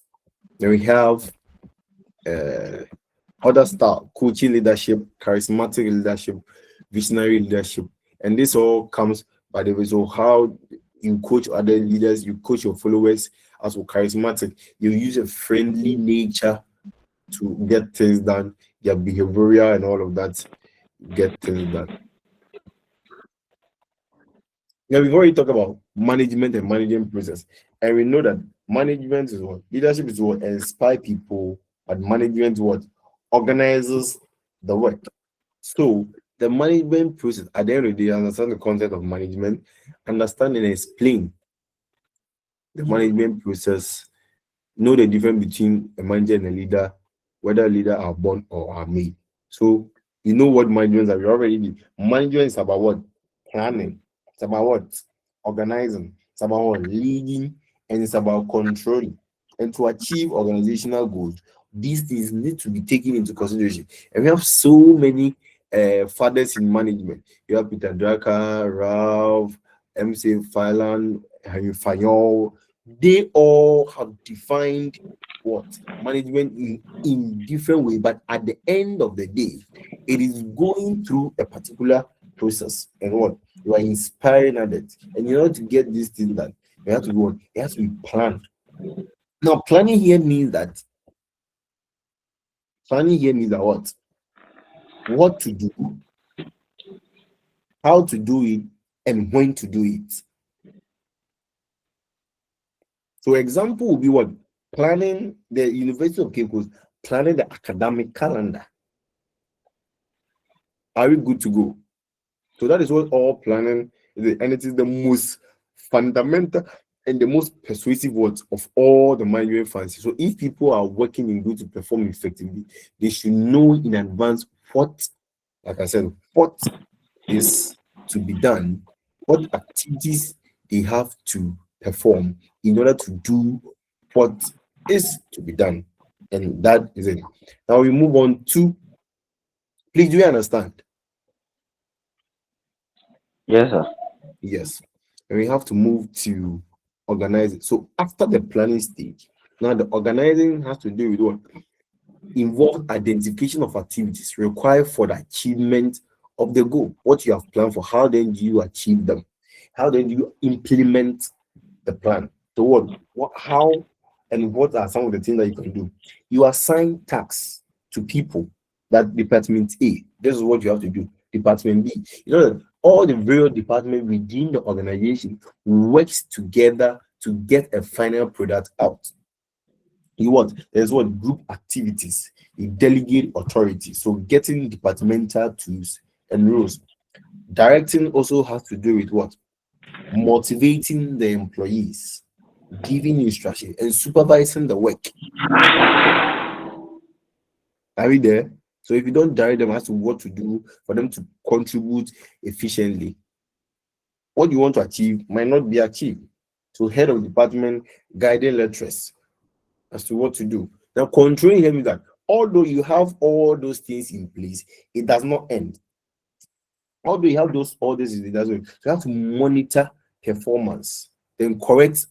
Then we have other style: coaching leadership, charismatic leadership, visionary leadership, and this all comes by the result how you coach other leaders, you coach your followers. As for charismatic, you use a friendly nature to get things done, their behavioral and all of that, get things done. Now we've already talked about management and managing process, and we know that management is what leadership is what inspire people, but management what organizes the work. So the management process, at the end of the day, understand the concept of management, understand and explain the management process, know the difference between a manager and a leader, whether leaders are born or are made. So you know what management are. We already did. Management is about what? Planning. It's about what? Organizing. It's about what? Leading, and it's about controlling. And to achieve organizational goals, these things need to be taken into consideration. And we have so many fathers in management. You have Peter Drucker, Ralph, MC Filan, Henry Fayol. They all have defined what management in different way, but at the end of the day, it is going through a particular process, and what you are inspiring others, and in order to get this thing done, you have to go on. It has to be planned. Now, planning here means that what to do, how to do it, and when to do it. So example will be what? Planning the University of Cape Coast, planning the academic calendar. Are we good to go? So that is what all planning is, and it is the most fundamental and the most persuasive words of all the management fancy. So if people are working in good to perform effectively, they should know in advance what, like I said, what is to be done, what activities they have to perform in order to do what is to be done. And that is it. Now we move on to, please, do you understand? Yes, sir. Yes. And we have to move to organize it. So after the planning stage, now the organizing has to do with what? Involve identification of activities required for the achievement of the goal. What you have planned for, how then do you achieve them? How then do you implement the plan? So how and what are some of the things that you can do? You assign tasks to people. That department A, this is what you have to do. Department B, you know that all the various departments within the organization works together to get a final product out. There's what group activities, you delegate authority. So getting departmental tools and rules. Directing also has to do with what? Motivating the employees, giving instruction, and supervising the work. Are we there? So if you don't direct them as to what to do for them to contribute efficiently, what you want to achieve might not be achieved. So head of department guiding lecturers as to what to do. Now controlling him is that although you have all those things in place, it does not end. Although you have all this, it doesn't. So you have to monitor performance, then correct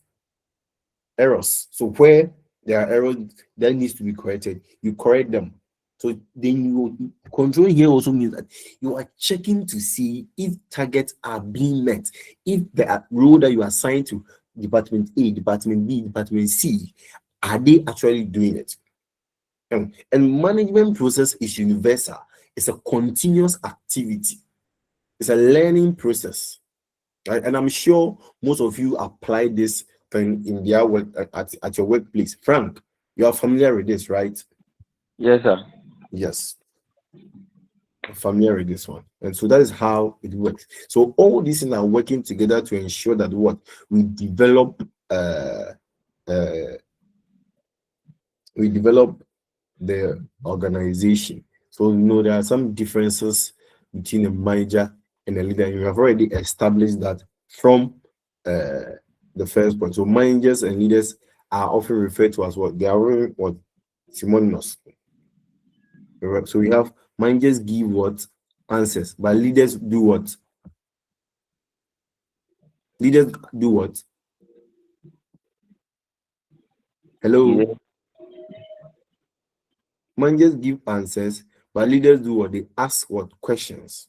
errors. So where there are errors that needs to be corrected, you correct them. So then you control here also means that you are checking to see if targets are being met, if the role that you assign to department A, department B, department C, are they actually doing it? And management process is universal. It's a continuous activity. It's a learning process. Right? And I'm sure most of you apply this thing in their work at your workplace. Frank, you are familiar with this, right? Yes, sir. Yes. I'm familiar with this one. And so that is how it works. So all these things are working together to ensure that what we develop the organization. So there are some differences between a manager and a leader. You have already established that from the first point. So managers and leaders are often referred to as what? They are what? Synonymous. So we have managers give what? Answers, but leaders do what? Leaders do what? Hello? Yeah. Managers give answers, but leaders do what? They ask what? Questions.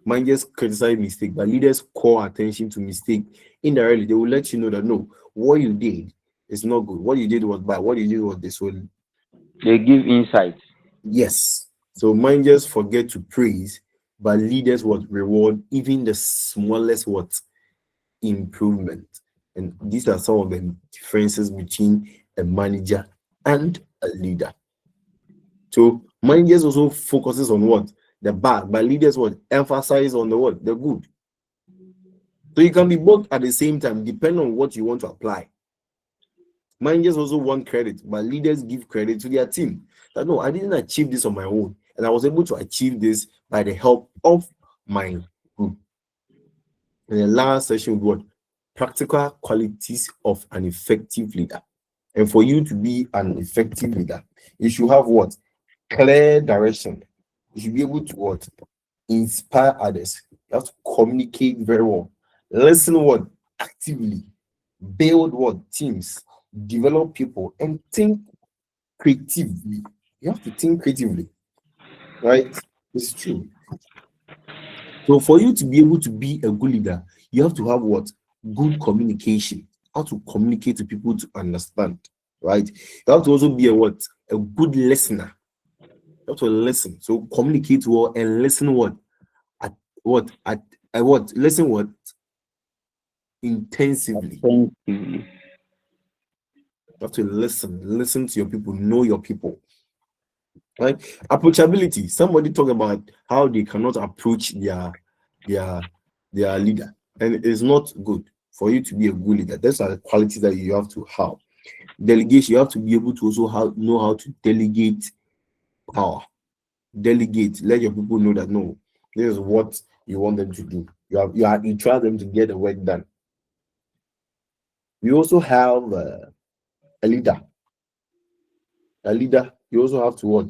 Managers criticize mistake, but leaders call attention to mistake. Indirectly, they will let you know that no, what you did is not good. What you did was bad. What you did was this. So They give insights. yes. So managers forget to praise, but leaders what? Reward even the smallest what? Improvement. And these are some of the differences between a manager and a leader. So managers also focuses on what? The bad, but leaders what? Emphasize on the what? The good. So you can be both at the same time, depending on what you want to apply. Managers also want credit, but leaders give credit to their team. That no, I didn't achieve this on my own, and I was able to achieve this by the help of my group. And the last session would what? Practical qualities of an effective leader. And for you to be an effective leader, you should have what? Clear direction. You should be able to what? Inspire others. You have to communicate very well. Listen what? Actively. Build what? Teams. Develop people and think creatively. You have to think creatively. Right? It's true. So for you to be able to be a good leader, you have to have what? Good communication. How to communicate to people to understand. Right? You have to also be a what? A good listener. You have to listen. So communicate well and listen what? At what? At what? Listen what? Intensively. Intensively. You have to listen to your people, know your people. Right? Approachability. Somebody talk about how they cannot approach their leader, and it's not good for you to be a good leader. Those are the qualities that you have to have. Delegation. You have to be able to also know how to delegate power. Delegate. Let your people know that no, this is what you want them to do. You trust them to get the work done. We also have a leader. A leader. You also have to what?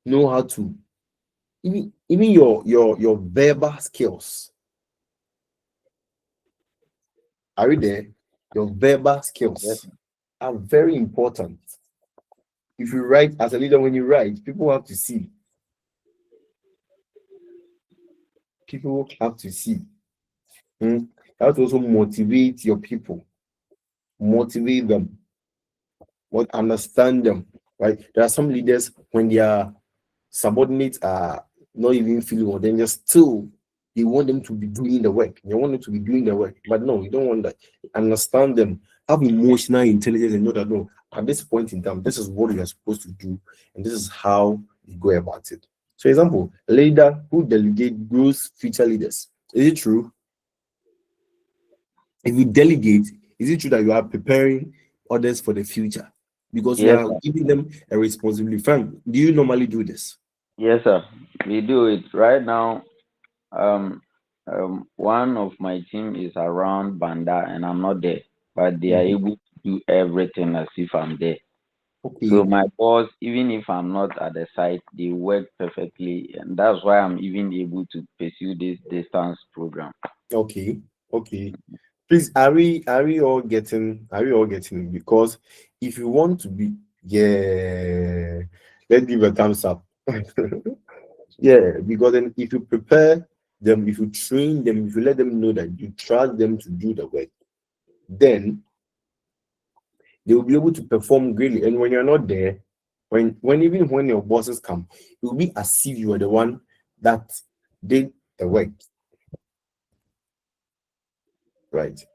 Know how to even your verbal skills. Are you there? Your verbal skills Yes. are very important. If you write as a leader, when you write, people have to see. People have to see. You have to also motivate your people. Motivate them. Understand them. Right? There are some leaders when their subordinates are not even feeling or then just still they want them to be doing the work. They want them to be doing the work. But no, you don't want that. Understand them. Have emotional intelligence and know that no, at this point in time, this is what you are supposed to do, and this is how you go about it. So, example, a leader who delegate grows future leaders. Is it true? If you delegate, is it true that you are preparing others for the future? Because you Yes, are sir. giving them a responsibility. Frank, do you normally do this? Yes, sir. We do it right now. One of my team is around Banda, and I'm not there, but they are Mhm. able to do everything as if I'm there. So Okay. my boss, even if I'm not at the site, they work perfectly, and that's why I'm even able to pursue this distance program. Okay. Okay. Please, are we all getting it? Because if you want to be, yeah, let's give a thumbs up. Yeah, because then if you prepare them, if you train them, if you let them know that you trust them to do the work, then they will be able to perform greatly. And when you're not there, even when your bosses come, it will be as if you are the one that did the work, right?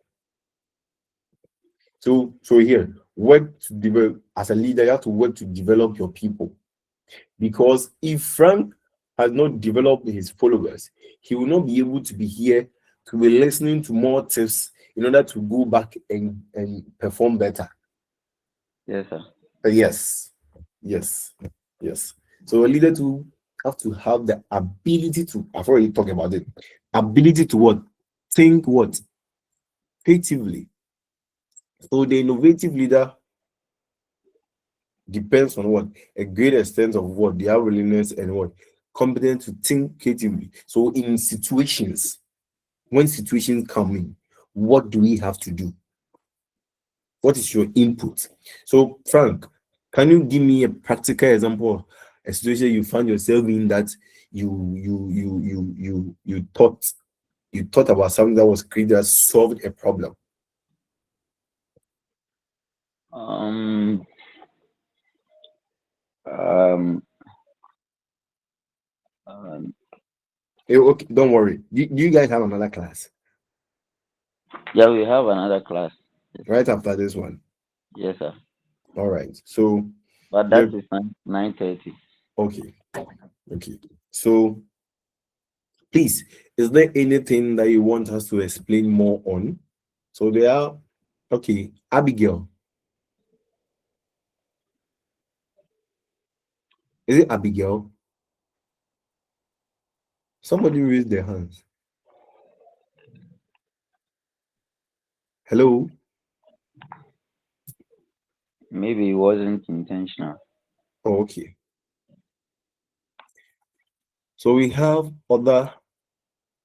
So here, work to develop as a leader, you have to work to develop your people. Because if Frank has not developed his followers, he will not be able to be here to be listening to more tips in order to go back and perform better. Yes, sir. Yes. Yes, yes. So a leader to have to have the ability to, I've already talked about it, ability to what? Think what? Creatively. So the innovative leader depends on what? A great extent of what? Their willingness and what? Competence to think creatively. So in situations, when situations come in, what do we have to do? What is your input? So Frank, can you give me a practical example of a situation you found yourself in that you thought about something that was created that solved a problem? Um, um, um, Okay, don't worry. Do you guys have another class yeah, we have another class. right after this one? Yes, sir. All right. So But that the is 9:30. okay, okay. So please, is there anything that you want us to explain more on? So there are okay, Abigail. Is it Abigail? Somebody raised their hands. Hello. Maybe it wasn't intentional. Oh, okay. So we have other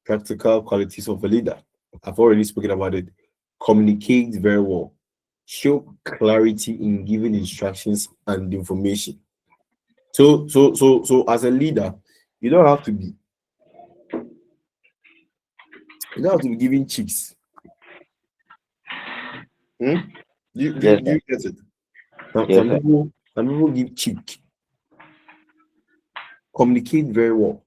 practical qualities of a leader. I've already spoken about it. Communicate very well. Show clarity in giving instructions and information. So as a leader, you don't have to be you don't have to be giving chicks. Hmm? Yes, Do sir. you get it? Some, Yes, some sir. people some people give cheek. Communicate very well.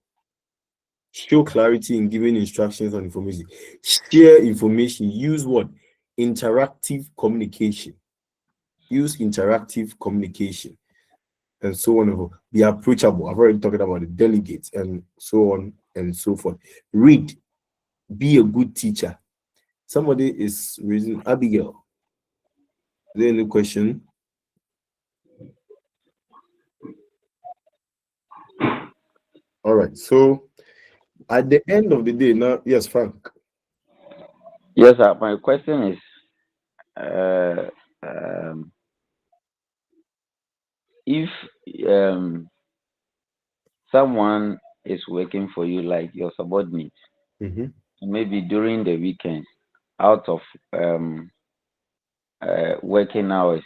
Show clarity in giving instructions and information. Share information. Use what? Interactive communication. Use interactive communication and so on. Be approachable. I've already talked about the delegates and so on and so forth. Read. Be a good teacher. Somebody is raising Abigail. Is there any question? All right. So at the end of the day, now, yes, Frank. Yes, sir. My question is, uh, um, if um, someone is working for you, like your subordinate, Mhm. maybe during the weekends, out of working hours,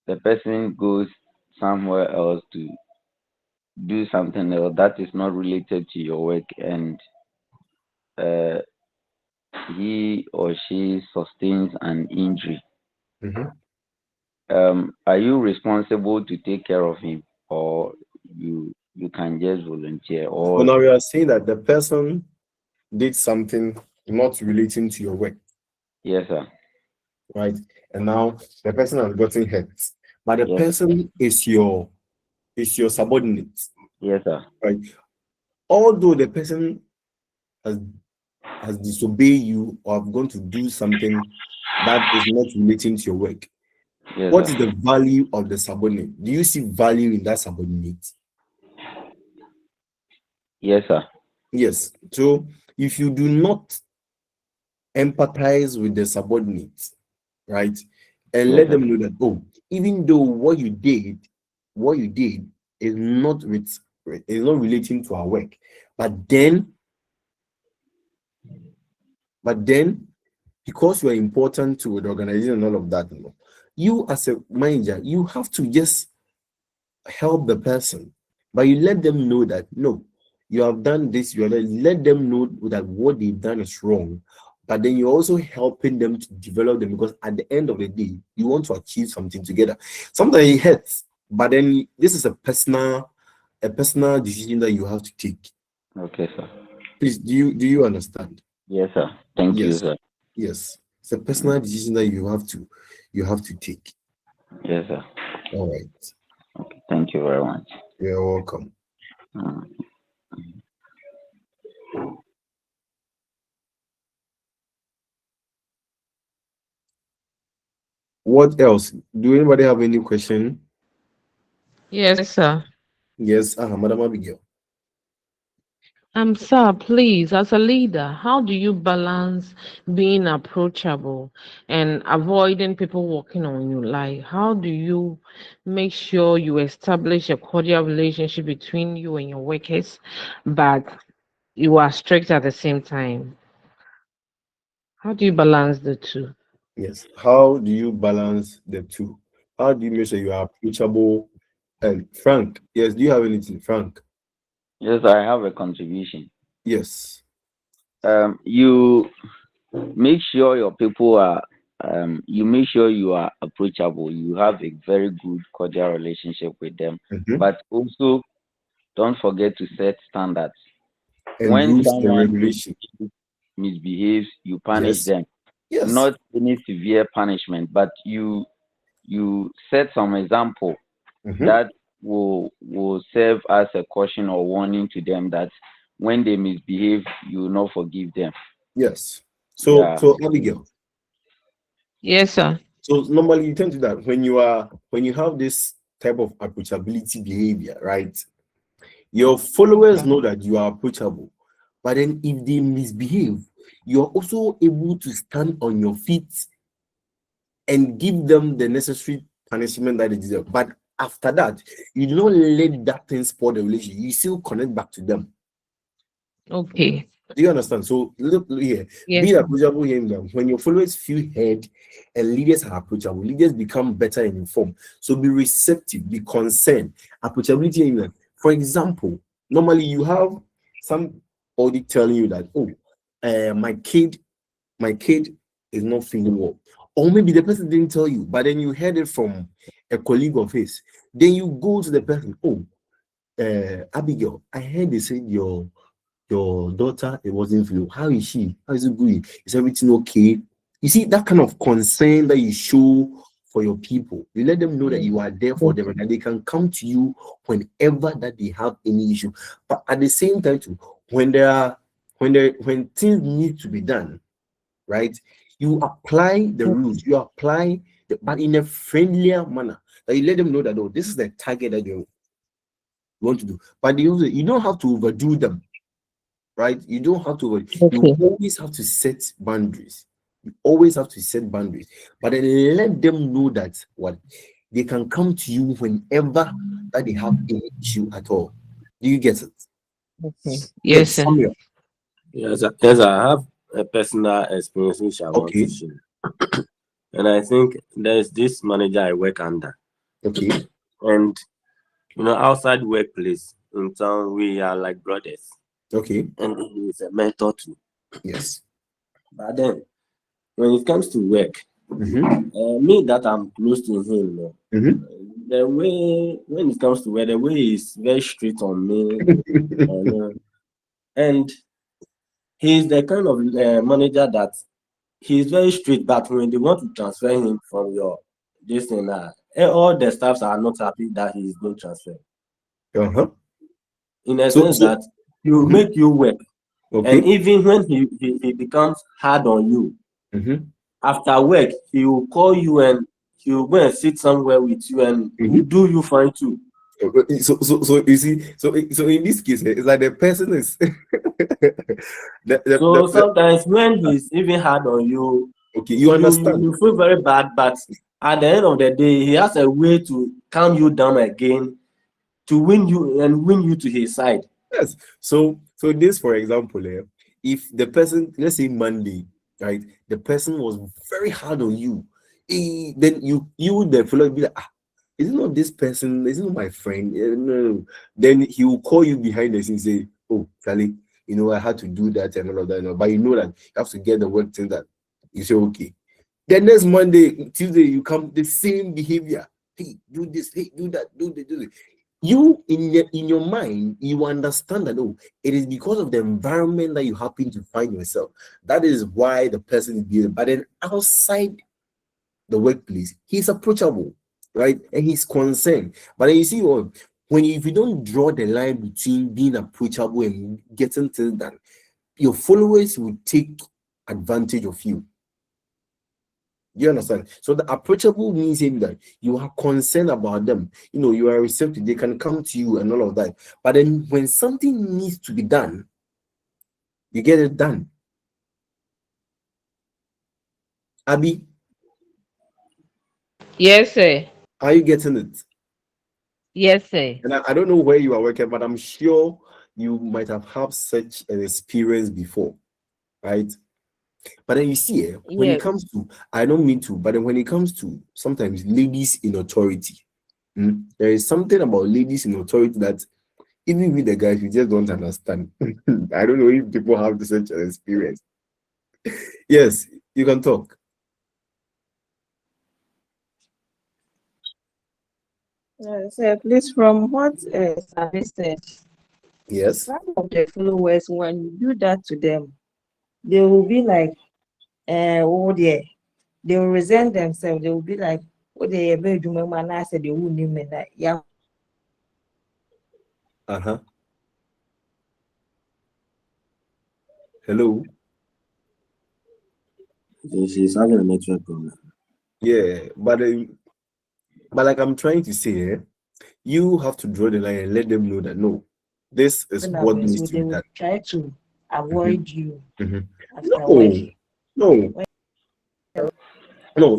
the person goes somewhere else to do something else that is not related to your work, and uh, he or she sustains an injury. Mhm. Are you responsible to take care of him, or you can just volunteer? So Or now you are saying that the person did something not relating to your work, yes, sir. right? And now the person has gotten hurt, but the Yes, person is your subordinate, yes, sir. right? Although the person has disobeyed you or have gone to do something that is not relating to your work, Yes, what is sir. the value of the subordinate? Do you see value in that subordinate? Yes, sir. Yes. So if you do not empathize with the subordinates, right? And Yes, let sir. them know that, oh, even though what you did is not with is not relating to our work, but then, but then, because you are important to the organization and all of that, you as a manager, you have to just help the person, but you let them know that no, you have done this, let them know that what they've done is wrong, but then you're also helping them to develop them because at the end of the day, you want to achieve something together. Sometimes it hurts, but then this is a personal decision that you have to take. Okay, sir. Please, do you understand? Yes, sir. Thank you, Yes, sir. yes. It's a personal decision that you have to take. Yes, sir. All right. Thank you very much. You're welcome. Mm. What else? Do anybody have any question? Yes, sir. Yes, Madam Abigail. Sir, please, as a leader, how do you balance being approachable and avoiding people walking on you? Like, how do you make sure you establish a cordial relationship between you and your workers, but you are strict at the same time? How do you balance the two? Yes. How do you balance the two? How do you make sure you are approachable? And Frank, yes, do you have anything, Frank? Yes, I have a contribution. Yes. You make sure your people are you make sure you are approachable. You have a very good cordial relationship with them, Mhm. but also don't forget to set standards. And When rules and someone regulation. misbehaves, you punish Yes. them. Yes. Not any severe punishment, but you set some example Mhm. that will serve as a caution or warning to them that when they misbehave, you will not forgive them. Yes. So, Yeah. so Abigail. Yes, sir. So normally you tend to that when you have this type of approachability behavior, right? Your followers Okay. know that you are approachable, but then if they misbehave, you're also able to stand on your feet and give them the necessary punishment that they deserve. But after that, you do not let that thing spoil the relationship. You still connect back to them. Okay. Do you understand? So look here, Yes, being sir. approachable here and there, when your followers feel heard and leaders are approachable, leaders become better and informed. So be receptive, be concerned. Approachability in there. For example, normally you have somebody telling you that, oh, my kid is not feeling well. Or maybe the person didn't tell you, but then you heard it from a colleague of his. Then you go to the person, oh, Abigail, I heard they said your daughter, it wasn't feeling. How is she? How is it going? Is everything okay? You see that kind of concern that you show for your people. You let them know that you are there for them and that they can come to you whenever that they have any issue. But at the same time, too, when things need to be done, right? You apply the rules, you apply but in a friendlier manner. That you let them know that oh, this is the target that you want to do. But you don't have to overdo them, right? You don't have to. You Okay. always have to set boundaries. You always have to set boundaries, but then let them know that what they can come to you whenever that they have any issue at all. Do you get it? Okay. Yes, Yes, sir. Samuel. Yes, I have a personal experience which I want to Okay, share. And I think there's this manager I work under. okay, And outside workplace in town, we are like brothers. okay. And he is a mentor too. Yes. But then when it comes to work, me that I'm close to him, the way when it comes to work, the way he's very strict on me, and he's the kind of manager that he's very strict. But when they want to transfer him from your this thing, all the staffs are not happy that he's being transferred. Uh-huh. In a So, sense that he will make you work, and okay. even when he becomes hard on you, after work, he will call you and he will go and sit somewhere with you and will do you fine too. So you see, so in this case, it's like the person is So sometimes when he's even hard on you, okay, you understand. you feel very bad, but at the end of the day, he has a way to calm you down again to win you to his side. Yes. So this, for example, if the person, let's say Monday, right, the person was very hard on you, then you the fellow be like, ah, is it not this person? Is it not my friend? No. Then he will call you behind the scenes and say, oh, Charlie, I had to do that and all of that. But you know that you have to get the work thing that you say, okay. The next Monday, Tuesday, you come the same behavior. Hey, do this, hey, do that, do this, do this. You in your mind, you understand that oh, it is because of the environment that you happen to find yourself. That is why the person is behaving. But then outside the workplace, he's approachable, right? And he's concerned. But then you see, if you don't draw the line between being approachable and getting things done, your followers will take advantage of you. Do you understand? So the approachable means saying that you are concerned about them. You are receptive. They can come to you and all of that. But then when something needs to be done, you get it done. Abby, Yes, sir. are you getting it? Yes, sir. And I don't know where you are working, but I'm sure you might have had such an experience before, right? But then you see, when it Yes. comes to, I don't mean to, but then when it comes to sometimes ladies in authority, there is something about ladies in authority that even with the guys, you just don't understand. I don't know if people have such an experience. Yes, you can talk. So please, from what Sabi said, Yes. some of the followers, when you do that to them, they will be like, oh dear, they will resent themselves. They will be like, oh dear, man, I said they won't name that. Yeah. Uh-huh. Hello. She's having a network problem. Yeah, but like I'm trying to say, you have to draw the line and let them know that no, this is what needs So to they be will done. try to avoid you Mhm. after work. No, no.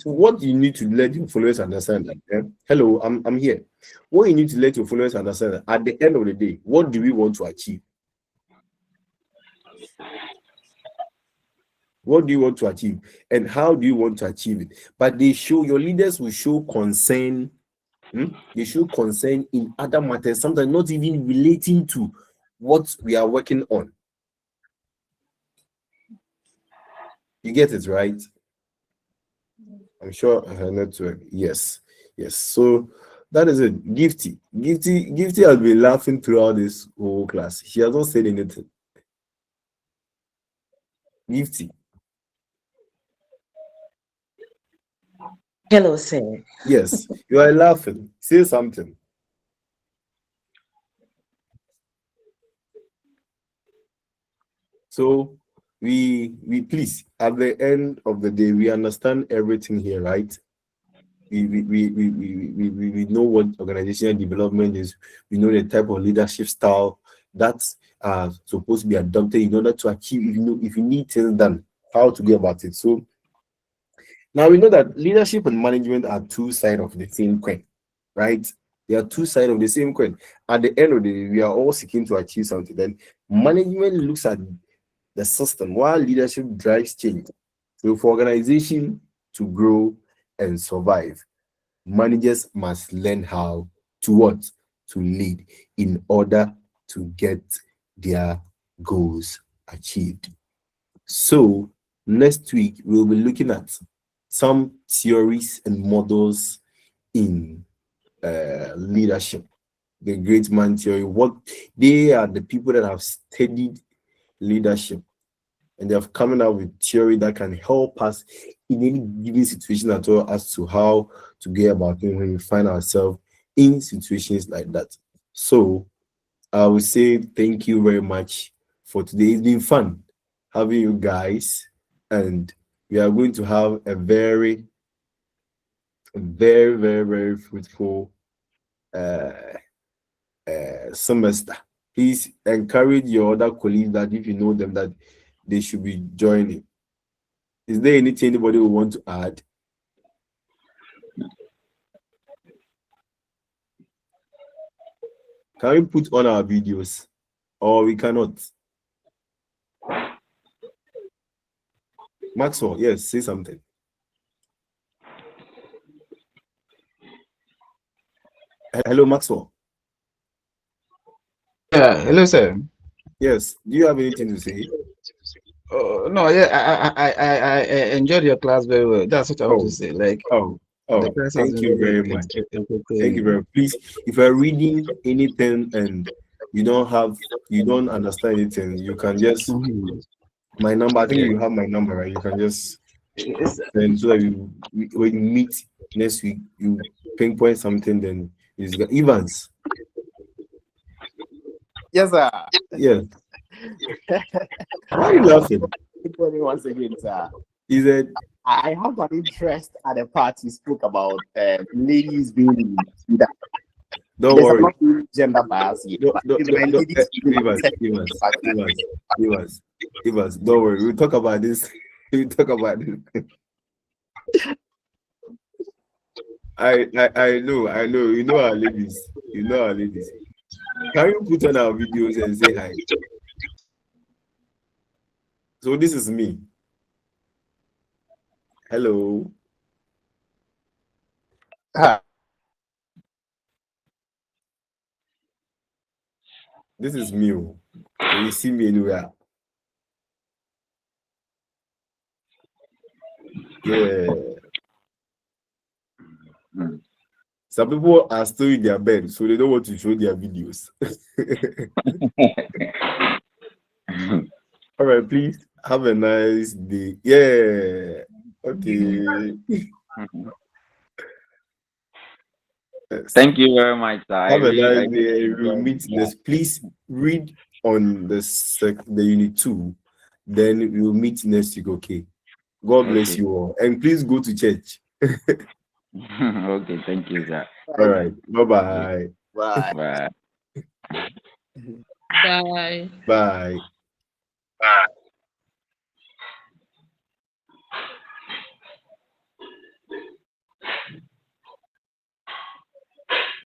What you need to let your followers understand. Hello, I'm here. What you need to let your followers understand that at the end of the day, what do we want to achieve? What do you want to achieve, and how do you want to achieve it? But your leaders will show concern. They show concern in other matters, sometimes not even relating to what we are working on. You get it, right? I'm sure her network. Yes, yes. So that is it. Gifty has been laughing throughout this whole class. She has not said anything. Gifty. Hello, sir. Yes, you are laughing. Say something. So we please, at the end of the day, we understand everything here, right? We know what organizational development is. We know the type of leadership style that's supposed to be adopted in order to achieve, if you need things done, how to go about it. So now we know that leadership and management are two sides of the same coin, right? They are two sides of the same coin. At the end of the day, we are all seeking to achieve something. Then management looks at the system while leadership drives change. So for organization to grow and survive, managers must learn how to what? To lead in order to get their goals achieved. So next week we'll be looking at some theories and models in leadership. The great man theory. What they are the people that have studied leadership, and they have come out with theory that can help us in any given situation at all as to how to go about it when we find ourselves in situations like that. So I will say thank you very much for today. It's been fun having you guys, and we are going to have a very, very, very, very fruitful uh, semester. Please encourage your other colleagues that if you know them that they should be joining. Is there anything anybody would want to add? Can we put on our videos or we cannot? Maxwell, yes, say something. Hello, Maxwell. Yeah, hello, sir. Yes, do you have anything to say? No, yeah, I enjoyed your class very well. That's what I want to say. Like, the class has Thank been you really very much. Thank you entertaining. very much. Please, if you're reading anything and you don't understand anything, you can just my number. I think Okay. you have my number, right? You can just Yes, and so that when you meet next week, you pinpoint something. Then it's got Evans. Yes, sir. Yeah. Why are you laughing? Good morning once again, sir. He said, I have an interest at the part you spoke about ladies being in leadership. don't There's worry. not gender bias here, but it's my ladies Evans, don't worry. We'll talk about this. We'll talk about this. I know. You know our ladies. Can you put on our videos and say hi? So this is me. Hello. This is me. Can you see me anywhere? Yeah. Some people are still in their bed, so they don't want to show their videos. All right, please have a nice day. Yeah. Okay. Yes. Thank you very much, sir. Have a nice day. We'll meet this. Please read on the unit 2. Then we'll meet next week. Okay. God bless you all. And please go to church. Okay, thank you, sir. All right. Bye-bye. Bye. Bye. Bye. Bye.